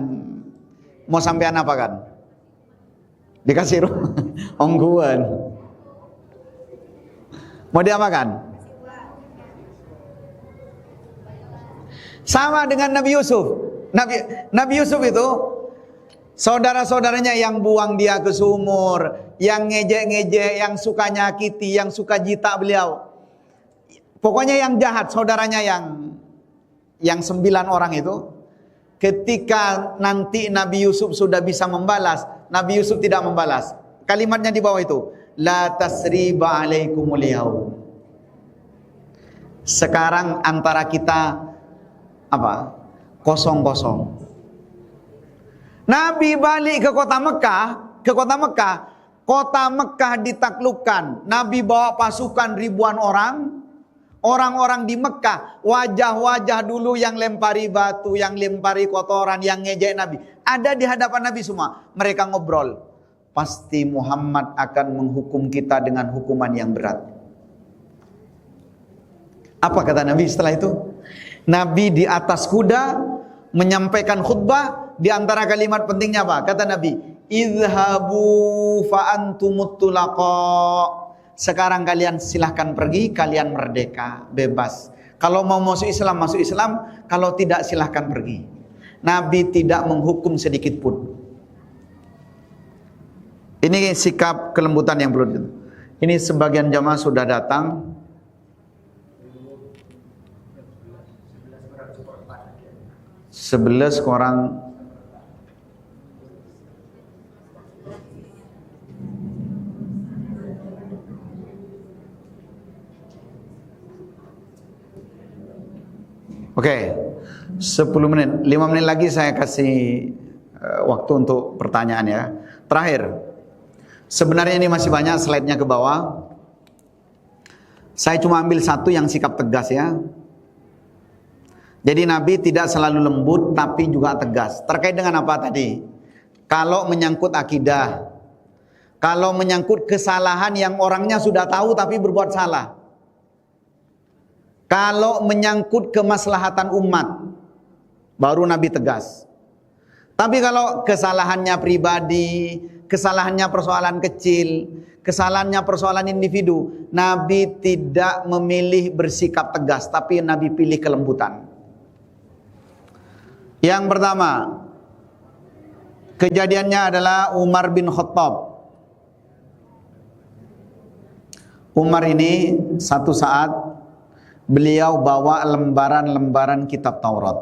mau sampean apa kan? Dikasih rumah, ongguan. Mau diapakan? Sama dengan Nabi Yusuf. Nabi Yusuf itu saudara-saudaranya yang buang dia ke sumur, yang ngejek-ngejek, yang suka nyakiti, yang suka jita beliau. Pokoknya yang jahat, saudaranya yang 9 orang itu Ketika nanti Nabi Yusuf sudah bisa membalas, Nabi Yusuf tidak membalas. Kalimatnya di bawah itu, la tasriba alaikumul yaum. Sekarang antara kita apa? Kosong-kosong. Nabi balik ke kota Mekah, kota Mekah ditaklukkan. Nabi bawa pasukan ribuan orang. Orang-orang di Mekah, wajah-wajah dulu yang lempari batu, yang lempari kotoran, yang ngejek Nabi, ada di hadapan Nabi semua. Mereka ngobrol, pasti Muhammad akan menghukum kita dengan hukuman yang berat. Apa kata Nabi setelah itu? Nabi di atas kuda menyampaikan khutbah. Di antara kalimat pentingnya apa? Kata Nabi, izhabu fa antumut tulaqa. Sekarang kalian silahkan pergi, kalian merdeka, bebas. Kalau mau masuk Islam, masuk Islam. Kalau tidak, silahkan pergi. Nabi tidak menghukum sedikit pun. Ini sikap kelembutan yang perlu. Ini sebagian jamaah sudah datang. Sebelas orang. Oke, 10 menit, 5 menit lagi saya kasih waktu untuk pertanyaan ya. Terakhir, sebenarnya ini masih banyak, slide-nya ke bawah. Saya cuma ambil satu yang sikap tegas ya. Jadi Nabi tidak selalu lembut tapi juga tegas. Terkait dengan apa tadi? Kalau menyangkut akidah, kalau menyangkut kesalahan yang orangnya sudah tahu tapi berbuat salah. Kalau menyangkut kemaslahatan umat, baru Nabi tegas. Tapi kalau kesalahannya pribadi, kesalahannya persoalan kecil, kesalahannya persoalan individu, Nabi tidak memilih bersikap tegas, tapi Nabi pilih kelembutan. Yang pertama, kejadiannya adalah Umar bin Khattab. Umar ini satu saat beliau bawa lembaran-lembaran kitab Taurat.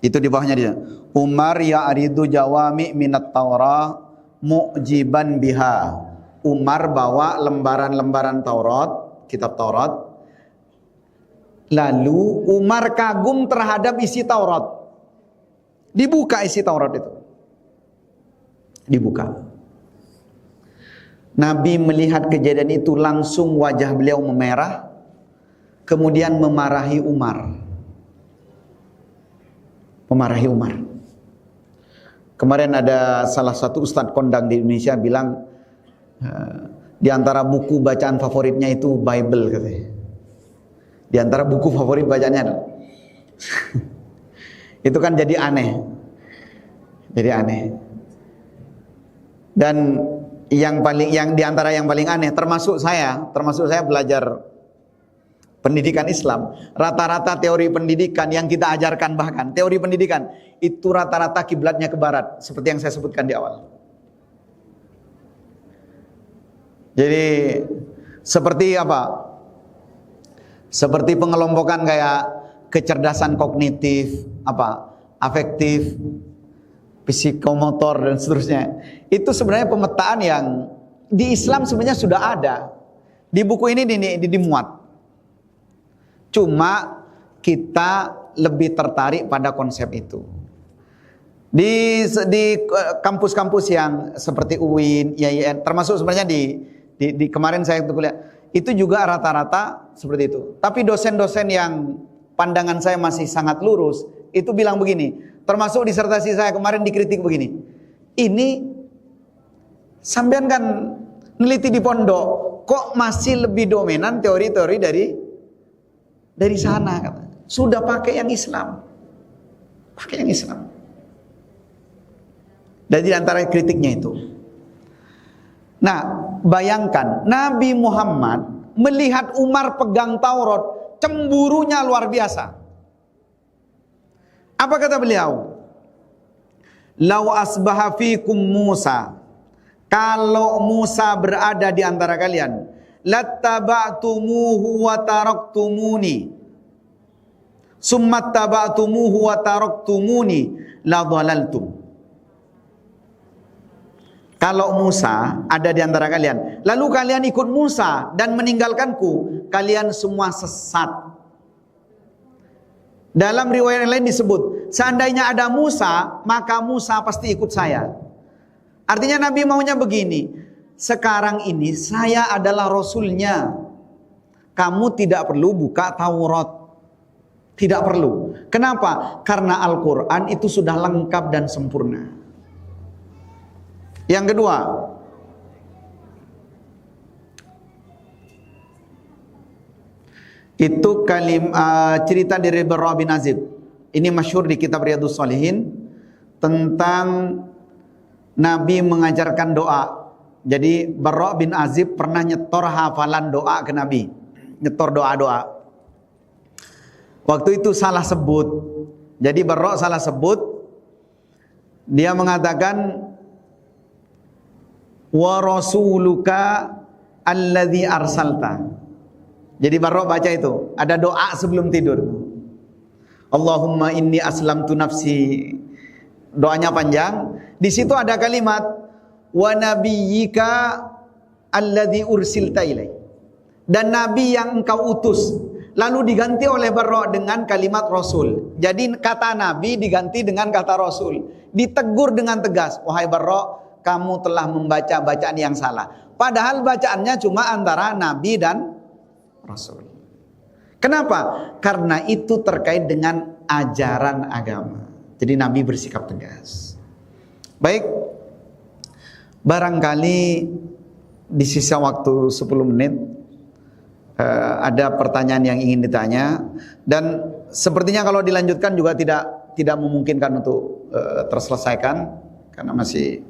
Itu di bawahnya dia. Umar ya'ridu jawami minat Taurat mu'jiban biha. Umar bawa lembaran-lembaran Taurat, kitab Taurat. Lalu Umar kagum terhadap isi Taurat. Dibuka isi Taurat itu. Dibuka. Nabi melihat kejadian itu langsung wajah beliau memerah. Kemudian memarahi Umar. Memarahi Umar. Kemarin ada salah satu ustadz kondang di Indonesia bilang, di antara buku bacaan favoritnya itu Bible katanya. Di antara buku favorit bacaannya. Itu kan jadi aneh. Jadi aneh. Dan yang di antara yang paling aneh termasuk saya belajar pendidikan Islam, rata-rata teori pendidikan yang kita ajarkan, bahkan teori pendidikan itu rata-rata kiblatnya ke barat, seperti yang saya sebutkan di awal. Jadi seperti apa? Seperti pengelompokan kayak kecerdasan kognitif, afektif, psikomotor dan seterusnya. Itu sebenarnya pemetaan yang di Islam sebenarnya sudah ada. Di buku ini dimuat. Cuma kita lebih tertarik pada konsep itu. Di kampus-kampus yang seperti UIN, IAIN, termasuk sebenarnya di kemarin saya kuliah, itu juga rata-rata seperti itu. Tapi dosen-dosen yang pandangan saya masih sangat lurus, itu bilang begini, termasuk disertasi saya kemarin dikritik begini. Ini sampean kan neliti di pondok, kok masih lebih dominan teori-teori dari sana, kata. Sudah pakai yang Islam. Pakai yang Islam. Dan di antara kritiknya itu. Nah, bayangkan Nabi Muhammad melihat Umar pegang Taurat, cemburunya luar biasa. Apa kata beliau? Lau asbaha fikum Musa. Kalau Musa berada di antara kalian, lattaba'tumuhu wa taraktumuni summa taba'tumuhu wa taraktumuni la dhalaltum. Kalau Musa ada di antara kalian, lalu kalian ikut Musa dan meninggalkanku, kalian semua sesat. Dalam riwayat yang lain disebut, seandainya ada Musa, maka Musa pasti ikut saya. Artinya Nabi maunya begini, sekarang ini saya adalah Rasulnya. Kamu tidak perlu buka Taurat. Tidak perlu. Kenapa? Karena Al-Quran itu sudah lengkap dan sempurna. Yang kedua, itu cerita dari Barra bin Azib. Ini masyhur di kitab Riyadhus Shalihin tentang Nabi mengajarkan doa. Jadi Barra bin Azib pernah nyetor hafalan doa ke Nabi. Nyetor doa-doa. Waktu itu salah sebut. Jadi Barra salah sebut. Dia mengatakan wa rasuluka alladzi arsalta. Jadi Barra baca itu, ada doa sebelum tidur. Allahumma inni aslamtu nafsi. Doanya panjang. Di situ ada kalimat wa nabiyyika alladzi ursilta ilai. Dan nabi yang engkau utus. Lalu diganti oleh Barra dengan kalimat Rasul. Jadi kata nabi diganti dengan kata Rasul. Ditegur dengan tegas, wahai Barra, kamu telah membaca bacaan yang salah. Padahal bacaannya cuma antara nabi dan Rasul. Kenapa? Karena itu terkait dengan ajaran agama. Jadi Nabi bersikap tegas. Baik, barangkali di sisa waktu 10 menit ada pertanyaan yang ingin ditanya, dan sepertinya kalau dilanjutkan juga tidak memungkinkan untuk terselesaikan karena masih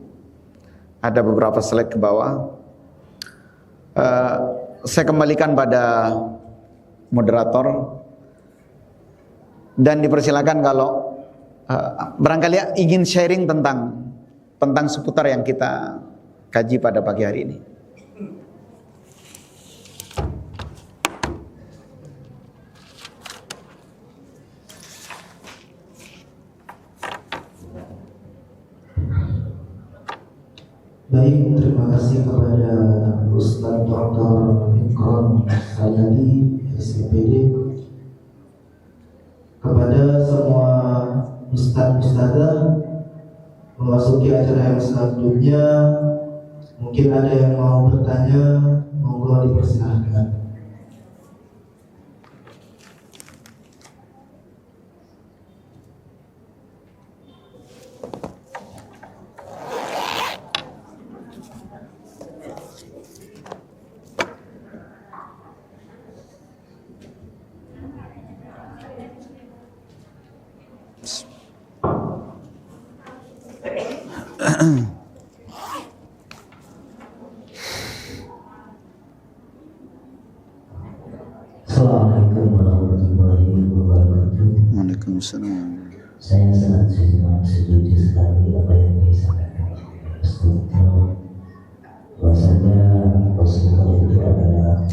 ada beberapa slide ke bawah. Saya kembalikan pada moderator dan dipersilakan kalau barangkali ingin sharing tentang seputar yang kita kaji pada pagi hari ini. Baik, terima kasih kepada Ustaz Dr. Ikram Sayadi, SPPD, kepada semua Ustaz-Ustazah. Memasuki acara yang selanjutnya, mungkin ada yang mau bertanya, monggo dipersilahkan. Assalamualaikum warahmatullahi wabarakatuh. Waalaikumsalam. Saya sangat setuju sekali apa yang disampaikan oleh Ustaz. Bahwasanya Rasulullah itu adalah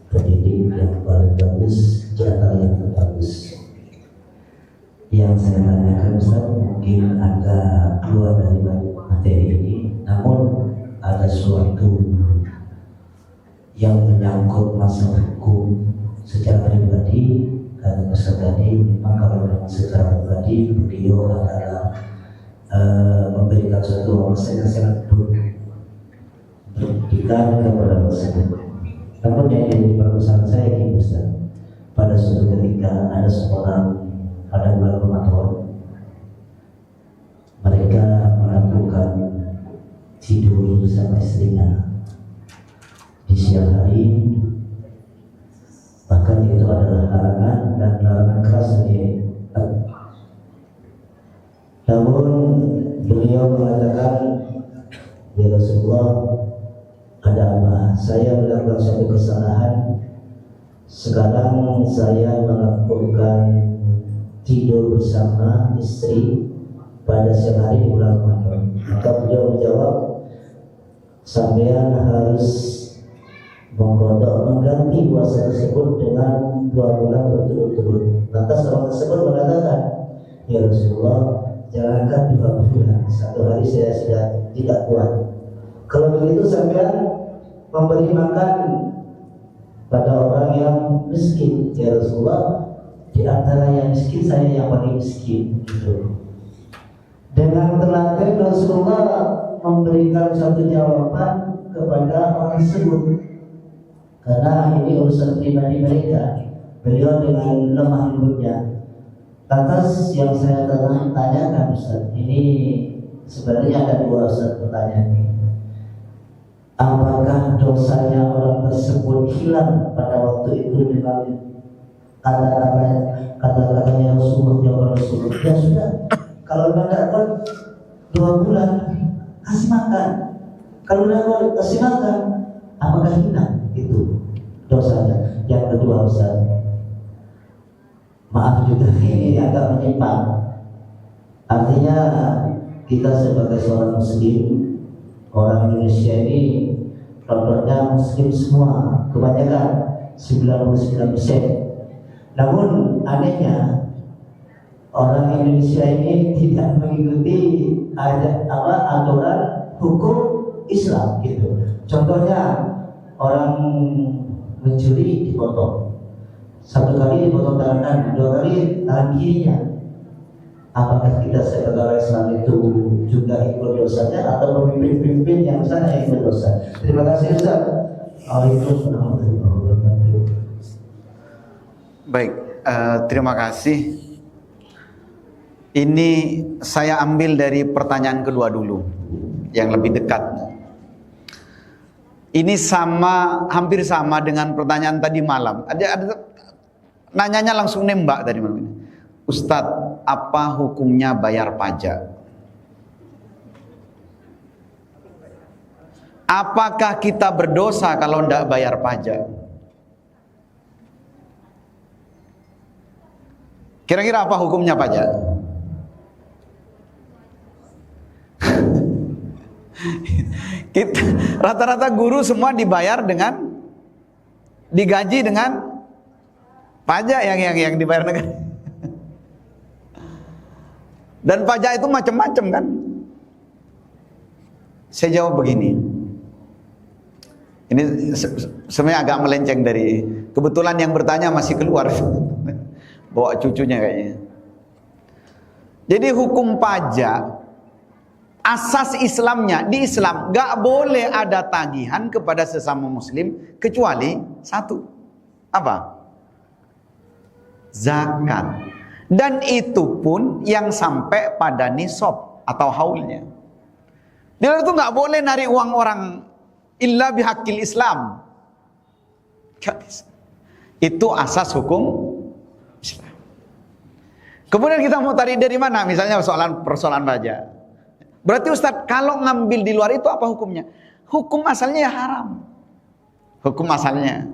pendidik yang paling bagus, di antara yang terbagus. Yang saya tanyakan Ustaz mungkin agak keluar dari materi ini, namun ada suatu yang menyangkut masalah hukum secara pribadi. Karena Ustaz tadi memang kalau memang secara pribadi beliau adalah memberikan suatu wawasan yang sangat berpendidikan kepada masyarakat. Namun yang jadi permasalahan saya ini Ustaz, pada suatu ketika ada seorang pada bulan Ramadan mereka melakukan tidur bersama istrinya di siang hari, bahkan itu adalah larangan dan larangan keras dari. Namun beliau mengatakan, ya Rasulullah, ada apa? Saya melakukan suatu kesalahan. Sekarang saya melakukan tidur bersama istri pada siang hari di bulan Ramadan. Maka beliau menjawab, sampean harus mengkodok mengganti puasa tersebut dengan 2 bulan berturut-turut. Lantas orang tersebut mengatakan, ya Rasulullah, jangankan 2 bulan, 1 hari saya sudah tidak kuat. Kalau begitu sampean memberi makan pada orang yang miskin, ya Rasulullah, di antara yang miskin saya yang paling miskin, gitu. Dengan telaten Rasulullah memberikan satu jawaban kepada orang tersebut, karena ini urusan pribadi mereka. Beliau dengan lemah lembutnya, lantas yang saya tanyakan Ustaz, ini sebenarnya ada 2 Ustaz pertanyaan ini. Apakah dosanya orang tersebut hilang pada waktu itu dengan kata-katanya Rasulullah, jawab Rasulullah, ya sudah, kalau tidak kuat 2 bulan kasih makan, kalau tidak kuat kasih makan, apakah hilang itu dosanya? Yang kedua Ustaz, maaf juga ini agak menyimpang, artinya kita sebagai seorang muslim, orang Indonesia ini rata-rata muslim semua, kebanyakan 99%. Namun anehnya orang Indonesia ini tidak mengikuti aturan hukum Islam gitu. Contohnya orang mencuri dipotong, 1 kali dipotong tangan kanan, 2 kali tangan kirinya. Apakah kita sebagai orang Islam itu juga ikut dosanya, atau pemimpin-pemimpin yang sana yang ikut dosa? Terima kasih Ustaz. Waalaikumsalam warahmatullahi wabarakatuh. Baik, terima kasih. Ini saya ambil dari pertanyaan kedua dulu, yang lebih dekat. Ini hampir sama dengan pertanyaan tadi malam. Ada nanyanya langsung nembak tadi malam ini. Ustadz, apa hukumnya bayar pajak? Apakah kita berdosa kalau tidak bayar pajak? Kira-kira apa hukumnya pajak? Kita rata-rata guru semua dibayar digaji dengan pajak yang dibayar negara. Dan pajak itu macam-macam kan. Saya jawab begini. Ini sebenarnya agak melenceng dari, kebetulan yang bertanya masih keluar. Bawa cucunya kayaknya. Jadi hukum pajak, asas Islamnya, di Islam gak boleh ada tagihan kepada sesama muslim kecuali 1. Apa? Zakat. Dan itu pun yang sampai pada nisab atau haulnya. Dia itu nggak boleh narik uang orang illa bihaqil Islam. Itu asas hukum Islam. Kemudian kita mau tarik dari mana? Misalnya persoalan pajak. Berarti Ustadz, kalau ngambil di luar itu apa hukumnya? Hukum asalnya ya haram. Hukum asalnya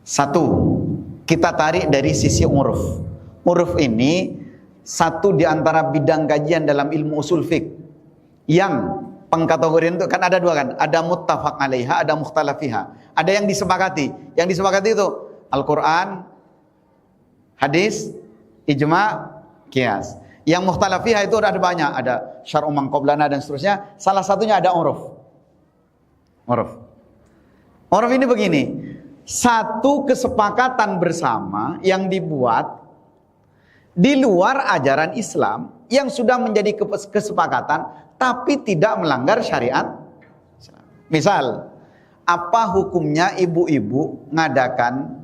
1. Kita tarik dari sisi uruf. Uruf ini satu di antara bidang kajian dalam ilmu usul fiqh yang pengkategorian itu kan ada 2 kan, ada muttafaq alaiha, ada mukhtalaf fiha. Ada yang disepakati. Yang disepakati itu Al-Qur'an, hadis, ijma', qiyas. Yang mukhtalaf fiha itu ada banyak, ada syar'u man qablana dan seterusnya. Salah satunya ada uruf. Uruf ini begini. Satu kesepakatan bersama yang dibuat di luar ajaran Islam yang sudah menjadi kesepakatan tapi tidak melanggar syariat. Misal, apa hukumnya ibu-ibu ngadakan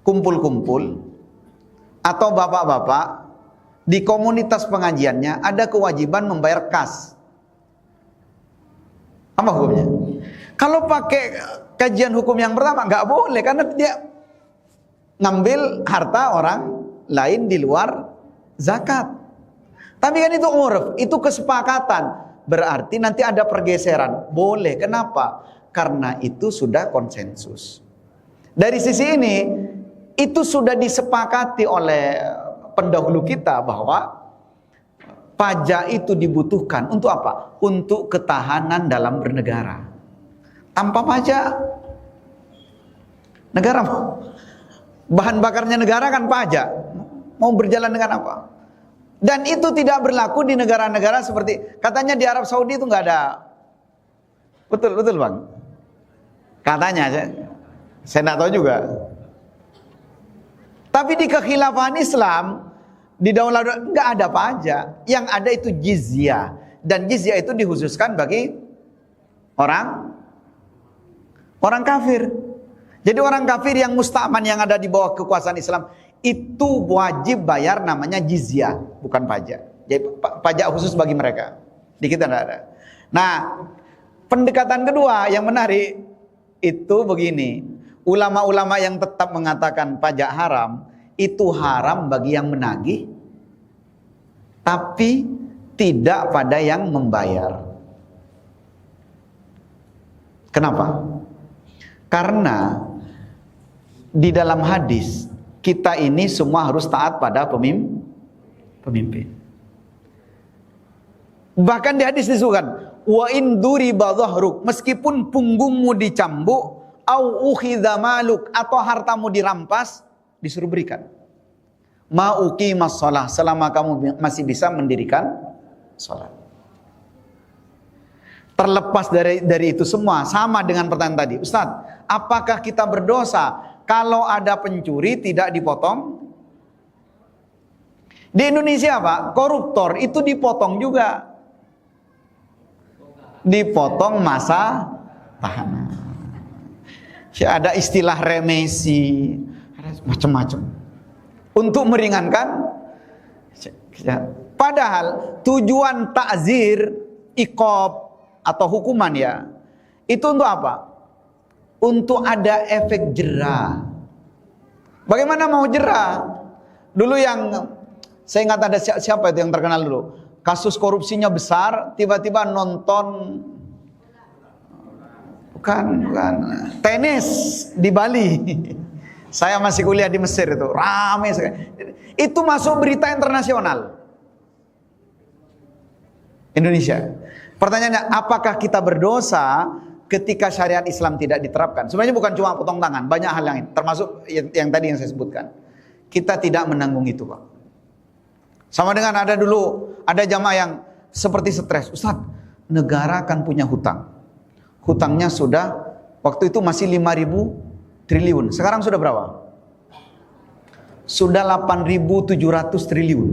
kumpul-kumpul atau bapak-bapak di komunitas pengajiannya ada kewajiban membayar kas? Apa hukumnya? Kalau pakai kajian hukum yang pertama nggak boleh, karena dia ngambil harta orang lain di luar zakat. Tapi kan itu uruf, itu kesepakatan. Berarti nanti ada pergeseran. Boleh, kenapa? Karena itu sudah konsensus. Dari sisi ini, itu sudah disepakati oleh pendahulu kita bahwa pajak itu dibutuhkan untuk apa? Untuk ketahanan dalam bernegara. Tanpa pajak Negara bahan bakarnya negara kan pajak. Mau berjalan dengan apa? Dan itu tidak berlaku di negara-negara seperti, katanya di Arab Saudi itu nggak ada. Betul bang. Katanya, saya nggak tahu juga. Tapi di kekhilafahan Islam, di daulah nggak ada pajak. Yang ada itu jizyah, dan jizyah itu dikhususkan bagi orang kafir. Jadi orang kafir yang musta'man yang ada di bawah kekuasaan Islam itu wajib bayar namanya jizyah, bukan pajak. Jadi pajak khusus bagi mereka. Di kita tidak ada. Nah, pendekatan kedua yang menarik itu begini. Ulama-ulama yang tetap mengatakan pajak haram, itu haram bagi yang menagih, tapi tidak pada yang membayar. Kenapa? Karena di dalam hadis kita ini semua harus taat pada pemimpin. Bahkan di hadis disebutkan, wa in duriba dhahruk, meskipun punggungmu dicambuk, au ukhidha maluk, atau hartamu dirampas, disuruh berikan. Ma uqimas shalah, selama kamu masih bisa mendirikan salat. Terlepas dari itu semua, sama dengan pertanyaan tadi, Ustaz, apakah kita berdosa kalau ada pencuri tidak dipotong? Di Indonesia Pak, koruptor itu dipotong juga. Dipotong masa tahanan. Ada istilah remisi, ada macam-macam. Untuk meringankan. Padahal tujuan takzir, iqab atau hukuman ya, itu untuk apa? Untuk ada efek jera. Bagaimana mau jera? Dulu yang saya ingat ada siapa itu yang terkenal dulu, kasus korupsinya besar, tiba-tiba nonton bukan tenis di Bali. Saya masih kuliah di Mesir, itu ramai sekali. Itu masuk berita internasional Indonesia. Pertanyaannya, apakah kita berdosa ketika syariat Islam tidak diterapkan? Sebenarnya bukan cuma potong tangan, banyak hal yang termasuk yang tadi yang saya sebutkan. Kita tidak menanggung itu, Pak. Sama dengan ada jamaah yang seperti stres. Ustaz, negara kan punya hutang. Hutangnya sudah waktu itu masih 5.000 triliun. Sekarang sudah berapa? Sudah 8.700 triliun.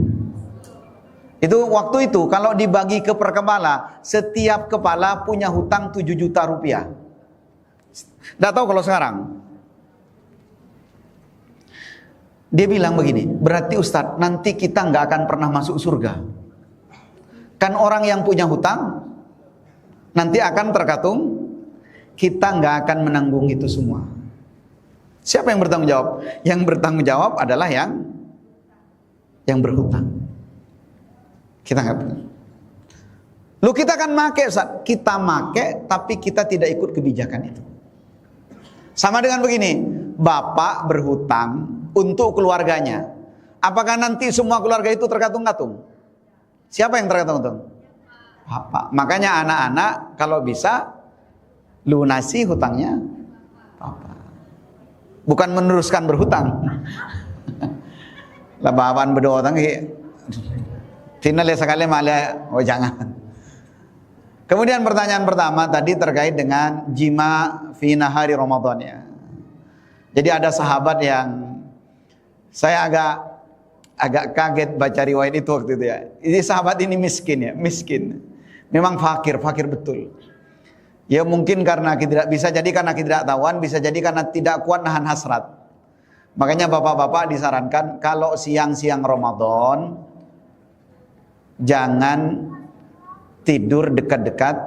Itu waktu itu kalau dibagi ke per kepala, setiap kepala punya hutang 7 juta rupiah. Nggak tahu kalau sekarang. Dia bilang begini, berarti Ustadz, nanti kita nggak akan pernah masuk surga. Kan orang yang punya hutang nanti akan terkatung, kita nggak akan menanggung itu semua. Siapa yang bertanggung jawab? Yang bertanggung jawab adalah yang berhutang. Kita nggak pernah. Lu kita kan make, Ustaz. Kita make, tapi kita tidak ikut kebijakan itu. Sama dengan begini, bapak berhutang untuk keluarganya. Apakah nanti semua keluarga itu terkatung-katung? Siapa yang terkatung-katung? Bapak. Makanya anak-anak kalau bisa lunasi hutangnya bapak. Bukan meneruskan berhutang. Lah bapak berdoa hutang final sekali malah, oh jangan. Kemudian pertanyaan pertama tadi terkait dengan jima fi nahari Ramadan ya. Jadi ada sahabat yang saya agak kaget baca riwayat itu waktu itu ya. Ini sahabat ini miskin ya, miskin. Memang fakir betul. Ya mungkin karena tidak bisa jadi karena ketidaktahuan, bisa jadi karena tidak kuat nahan hasrat. Makanya bapak-bapak disarankan kalau siang-siang Ramadan jangan tidur dekat-dekat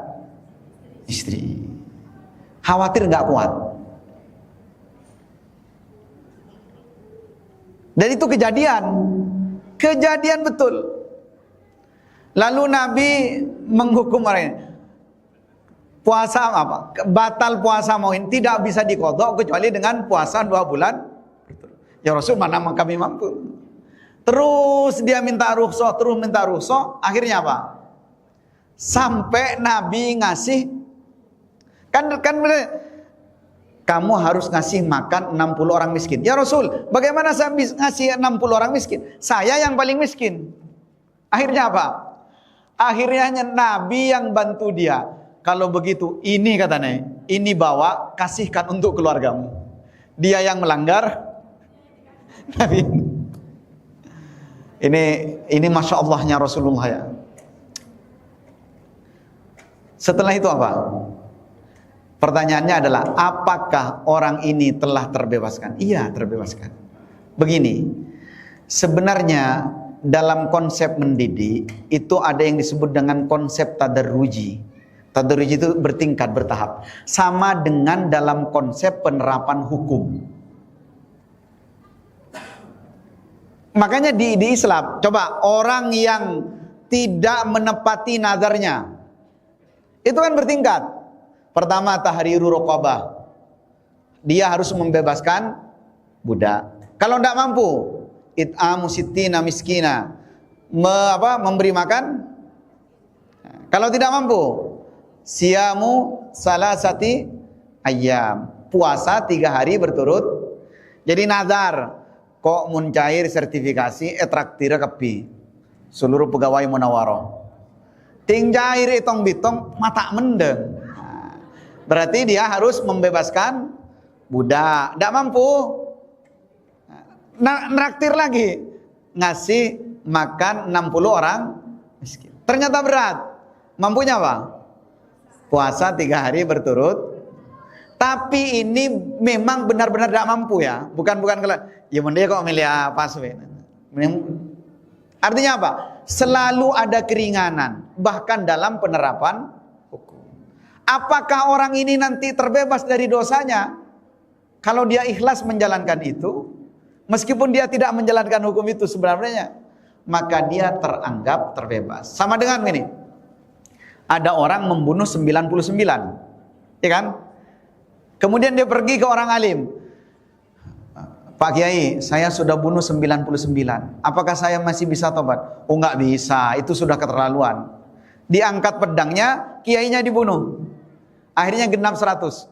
istri. Khawatir nggak kuat. Dan itu kejadian betul. Lalu Nabi menghukum orang ini. Puasa apa? Batal puasa mauin tidak bisa diqadha kecuali dengan puasa 2 bulan. Ya Rasul, mana kami mampu. Terus dia minta rukhsah, akhirnya apa? Sampai Nabi ngasih kan kamu harus ngasih makan 60 orang miskin. Ya Rasul, bagaimana saya ngasih 60 orang miskin? Saya yang paling miskin. Akhirnya apa? Akhirnya Nabi yang bantu dia. Kalau begitu, ini katanya, ini bawa, kasihkan untuk keluargamu. Dia yang melanggar, Nabi. Ini Masya Allahnya Rasulullah ya. Setelah itu apa? Pertanyaannya adalah, apakah orang ini telah terbebaskan? Iya, terbebaskan. Begini, sebenarnya dalam konsep mendidik itu ada yang disebut dengan konsep tadarruji. Tadarruji itu bertingkat, bertahap. Sama dengan dalam konsep penerapan hukum. Makanya di Islam, coba orang yang tidak menepati nazarnya, itu kan bertingkat. Pertama, tahriru raqabah. Dia harus membebaskan budak. Kalau tidak mampu, it'amu sittina miskina. Memberi makan. Kalau tidak mampu, siyamu salasati ayyam. Puasa 3 hari berturut. Jadi nazar, kok mencair sertifikasi traktir kepi. Seluruh pegawai Munawaroh. Ting cair itong bitong mata mendeng. Berarti dia harus membebaskan budak. Tidak mampu, nraktir lagi, ngasih makan 60 orang miskin. Ternyata berat. Mampunya apa? Puasa 3 hari berturut. Tapi ini memang benar-benar tidak mampu ya. Bukan kalau ya dia kok milih apa sih? Artinya apa? Selalu ada keringanan, bahkan dalam penerapan hukum. Apakah orang ini nanti terbebas dari dosanya? Kalau dia ikhlas menjalankan itu, meskipun dia tidak menjalankan hukum itu sebenarnya, maka dia teranggap terbebas. Sama dengan ini. Ada orang membunuh 99, ya kan? Kemudian dia pergi ke orang alim. Pak Kiai, saya sudah bunuh 99. Apakah saya masih bisa tobat? Oh, enggak bisa, itu sudah keterlaluan. Diangkat pedangnya, kiainya dibunuh. Akhirnya genap 100.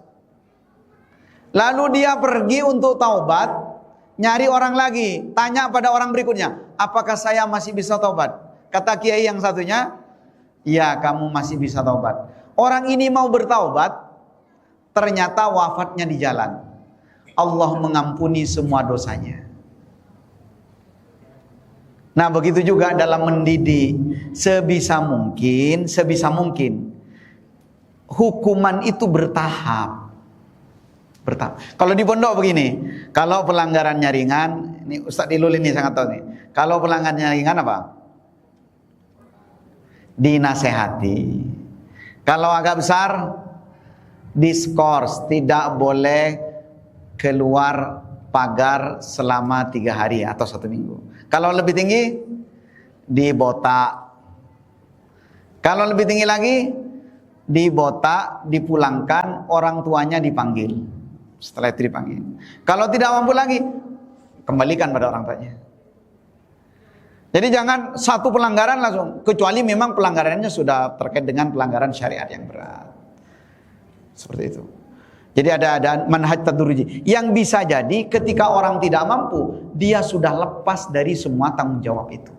Lalu dia pergi untuk taubat, nyari orang lagi, tanya pada orang berikutnya, apakah saya masih bisa taubat? Kata kiai yang satunya, ya kamu masih bisa taubat. Orang ini mau bertaubat, ternyata wafatnya di jalan. Allah mengampuni semua dosanya. Nah, begitu juga dalam mendidik, sebisa mungkin hukuman itu bertahap. Kalau di pondok begini, kalau pelanggarannya ringan, ini Ustaz Dilul ini sangat tahu nih. Kalau pelanggarannya ringan apa? Dinasehati. Kalau agak besar, diskors, tidak boleh keluar pagar selama 3 hari atau 1 minggu. Kalau lebih tinggi, dibotak. Kalau lebih tinggi lagi, dibotak, dipulangkan, orang tuanya dipanggil. Setelah itu dipanggil. Kalau tidak mampu lagi, kembalikan pada orang tuanya. Jadi jangan satu pelanggaran langsung, kecuali memang pelanggarannya sudah terkait dengan pelanggaran syariat yang berat. Seperti itu. Jadi ada manhaj tadurruji yang bisa jadi ketika orang tidak mampu, dia sudah lepas dari semua tanggung jawab itu.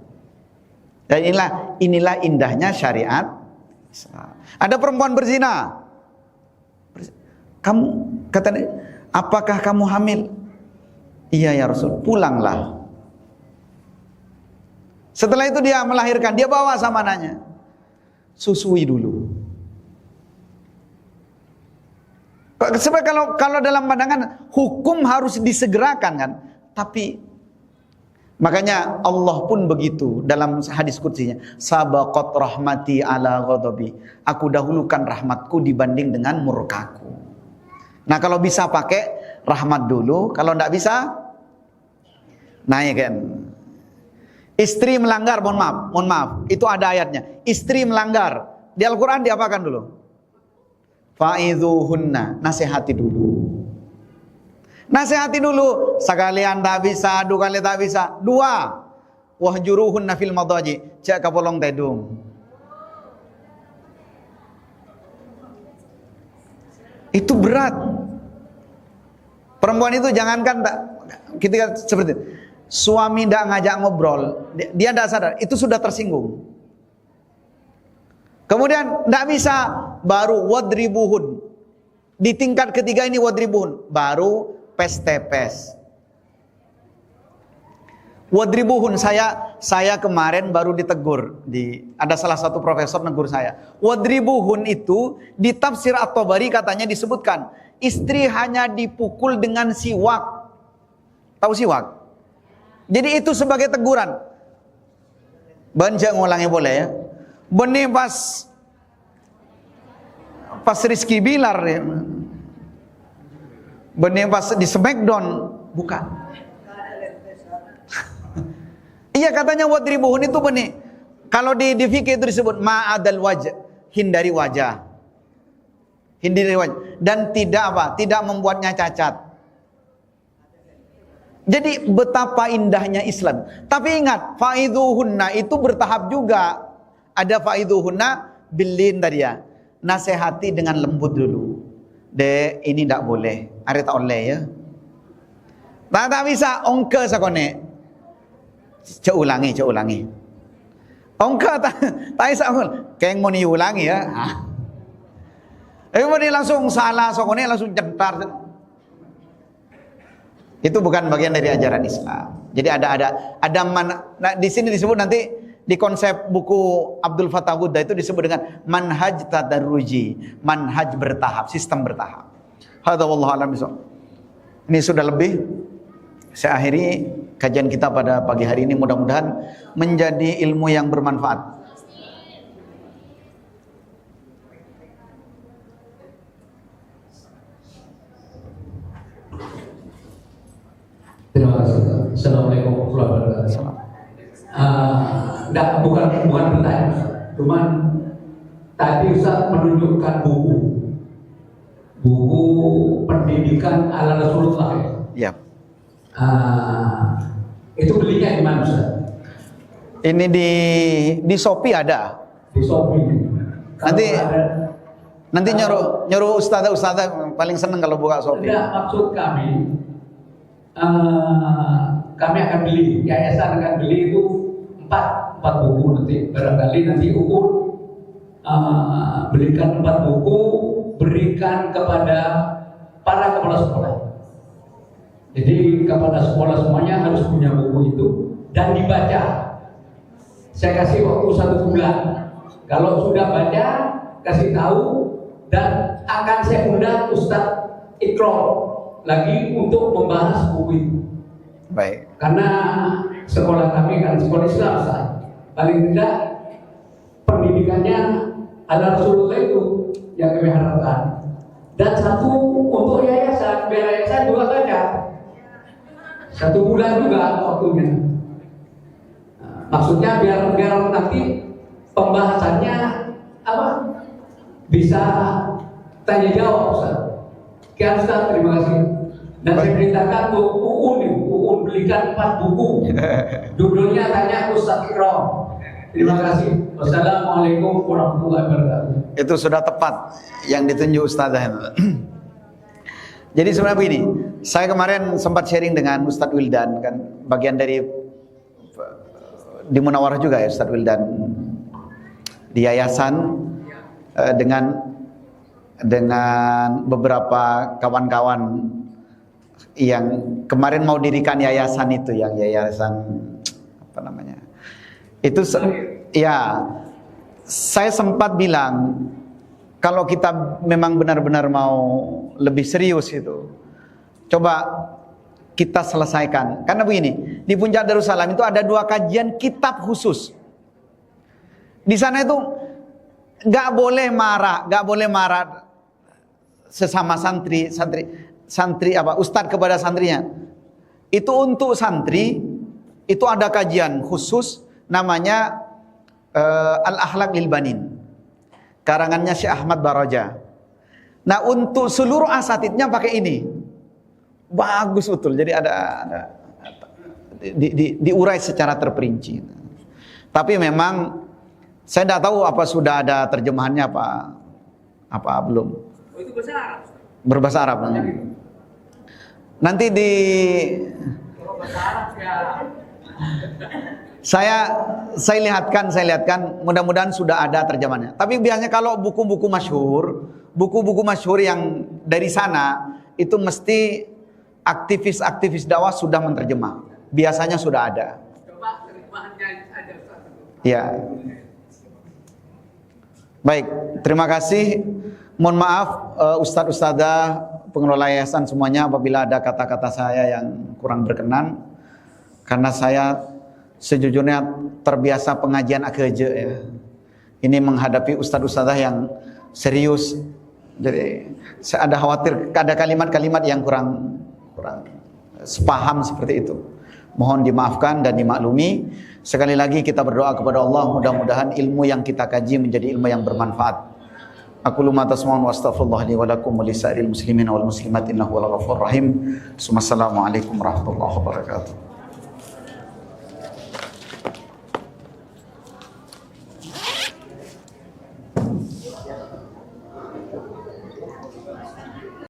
Dan inilah indahnya syariat Islam. Ada perempuan berzina. Kamu kata, apakah kamu hamil? Iya ya Rasul, pulanglah. Setelah itu dia melahirkan, dia bawa sama anaknya. Susui dulu. Sebab kalau dalam pandangan hukum harus disegerakan kan, tapi makanya Allah pun begitu dalam hadis qudsinya, sabaqat rahmati ala ghadabi. Aku dahulukan rahmatku dibanding dengan murkaku. Nah, kalau bisa pakai rahmat dulu, kalau tidak bisa naik kan. Istri melanggar, mohon maaf, itu ada ayatnya. Istri melanggar, di Al-Quran diapakan dulu? Fa'idhuhunna, nasihati dulu. Nasihati dulu, sekalian tak bisa, 2 kali tak bisa. 2, wahjuruhunna fil madaji, cek kapolong tedung. Itu berat. Perempuan itu jangankan ketika seperti itu, suami tidak ngajak ngobrol, dia tidak sadar, itu sudah tersinggung. Kemudian tidak bisa, baru wadribuhun. Di tingkat ketiga ini wadribuhun, baru pes-tepes. Wadribuhun, saya kemarin baru ditegur, ada salah satu profesor negur saya. Wadribuhun itu di tafsir At-Tabari katanya disebutkan, istri hanya dipukul dengan siwak. Tahu siwak? Jadi itu sebagai teguran. Banjak ngulangi boleh ya. Benih pas Rizky Bilar ya. Benih pas di Smackdown, bukan. Iya katanya wadribuhun itu benih. Kalau di fikih itu disebut ma'adal wajh, hindari wajah. Hindari wajah dan tidak membuatnya cacat. Jadi betapa indahnya Islam. Tapi ingat, faidhuhunna itu bertahap juga. Ada faidhuhunna billin tadi ya. Nasihati dengan lembut dulu. Ini tidak boleh. Ada tak boleh ya. Tak bisa ongke sakone. Cek ulangi. Ongke tak bisa. Kayak mau diulangi ya. Kemudian langsung salah sakone langsung jentar. Itu bukan bagian dari ajaran Islam. Jadi ada mana, nah, di sini disebut nanti di konsep buku Abdul Fattah Buddha itu disebut dengan manhaj tadarruji, manhaj bertahap, sistem bertahap. Hadza wallahu a'lam bishawab. Ini sudah lebih. Saya akhiri kajian kita pada pagi hari ini, mudah-mudahan menjadi ilmu yang bermanfaat. Terima kasih. Assalamualaikum warahmatullahi wabarakatuh. Bukan bertanya, cuman tadi Ustaz menunjukkan buku pendidikan ala Rasulullah. Ya. Itu belinya di mana Ustaz? Ini di Shopee ada. Di Shopee. Nanti nyuruh ustazah paling seneng kalau buka Shopee. Tidak, maksud kami akan beli, yayasan akan beli itu 4 buku nanti, barangkali nanti belikan 4 buku, berikan kepada para kepala sekolah. Jadi kepala sekolah semuanya harus punya buku itu dan dibaca. Saya kasih waktu 1 bulan. Kalau sudah baca, kasih tahu dan akan saya undang Ustadz Ikram lagi untuk membahas buku itu. Baik. Karena sekolah kami kan sekolah Islam, paling tidak pendidikannya ala Rasulullah itu yang kami harapkan. Dan 1 untuk yayasan, biar yayasan juga saja 1 bulan juga waktunya. Maksudnya biar nanti pembahasannya bisa tanya jawab Ustaz. Sekian Ustaz, terima kasih. Dan saya perintahkan untuk UUN belikan 4 buku. Judulnya tanya Ustaz Ikram. Terima kasih. Wassalamualaikum warahmatullahi wabarakatuh. Itu sudah tepat yang ditunjuk ustazah. Jadi sebenarnya begini, saya kemarin sempat sharing dengan Ustadz Wildan, kan bagian dari di Munawarah juga ya Ustadz Wildan, di yayasan dengan beberapa kawan-kawan yang kemarin mau dirikan yayasan itu, yang yayasan apa namanya itu ya, saya sempat bilang kalau kita memang benar-benar mau lebih serius itu, coba kita selesaikan. Karena begini, di Puncak Darussalam itu ada 2 kajian kitab khusus. Di sana itu nggak boleh marah sesama santri ustadz kepada santrinya. Itu untuk santri itu ada kajian khusus namanya Al-Akhlaq lil Banin, karangannya Syekh Ahmad Baraja. Nah, untuk seluruh asatidnya pakai ini. Bagus betul. Jadi ada diurai secara terperinci. Tapi memang saya tidak tahu apa sudah ada terjemahannya apa belum. Oh, itu bahasa Arab. Berbahasa Arab. Nanti di saya lihatkan, mudah-mudahan sudah ada terjemahannya. Tapi biasanya kalau buku-buku masyhur yang dari sana itu mesti aktivis-aktivis dakwah sudah menerjemah. Biasanya sudah ada. Coba terjemahannya aja Ustaz. Ya. Baik, terima kasih. Mohon maaf Ustadz-ustadzah, pengelola yayasan semuanya apabila ada kata-kata saya yang kurang berkenan. Karena saya sejujurnya terbiasa pengajian akeje ya. Ini menghadapi ustadz-ustadzah yang serius. Jadi saya ada khawatir ada kalimat-kalimat yang kurang sepaham seperti itu. Mohon dimaafkan dan dimaklumi. Sekali lagi kita berdoa kepada Allah, mudah-mudahan ilmu yang kita kaji menjadi ilmu yang bermanfaat. Aku lumma tasma'un wa astaghfirullah li wa lakum wa lisairil muslimin wal muslimat innahu wal ghafurur rahim. Assalamualaikum warahmatullahi wabarakatuh.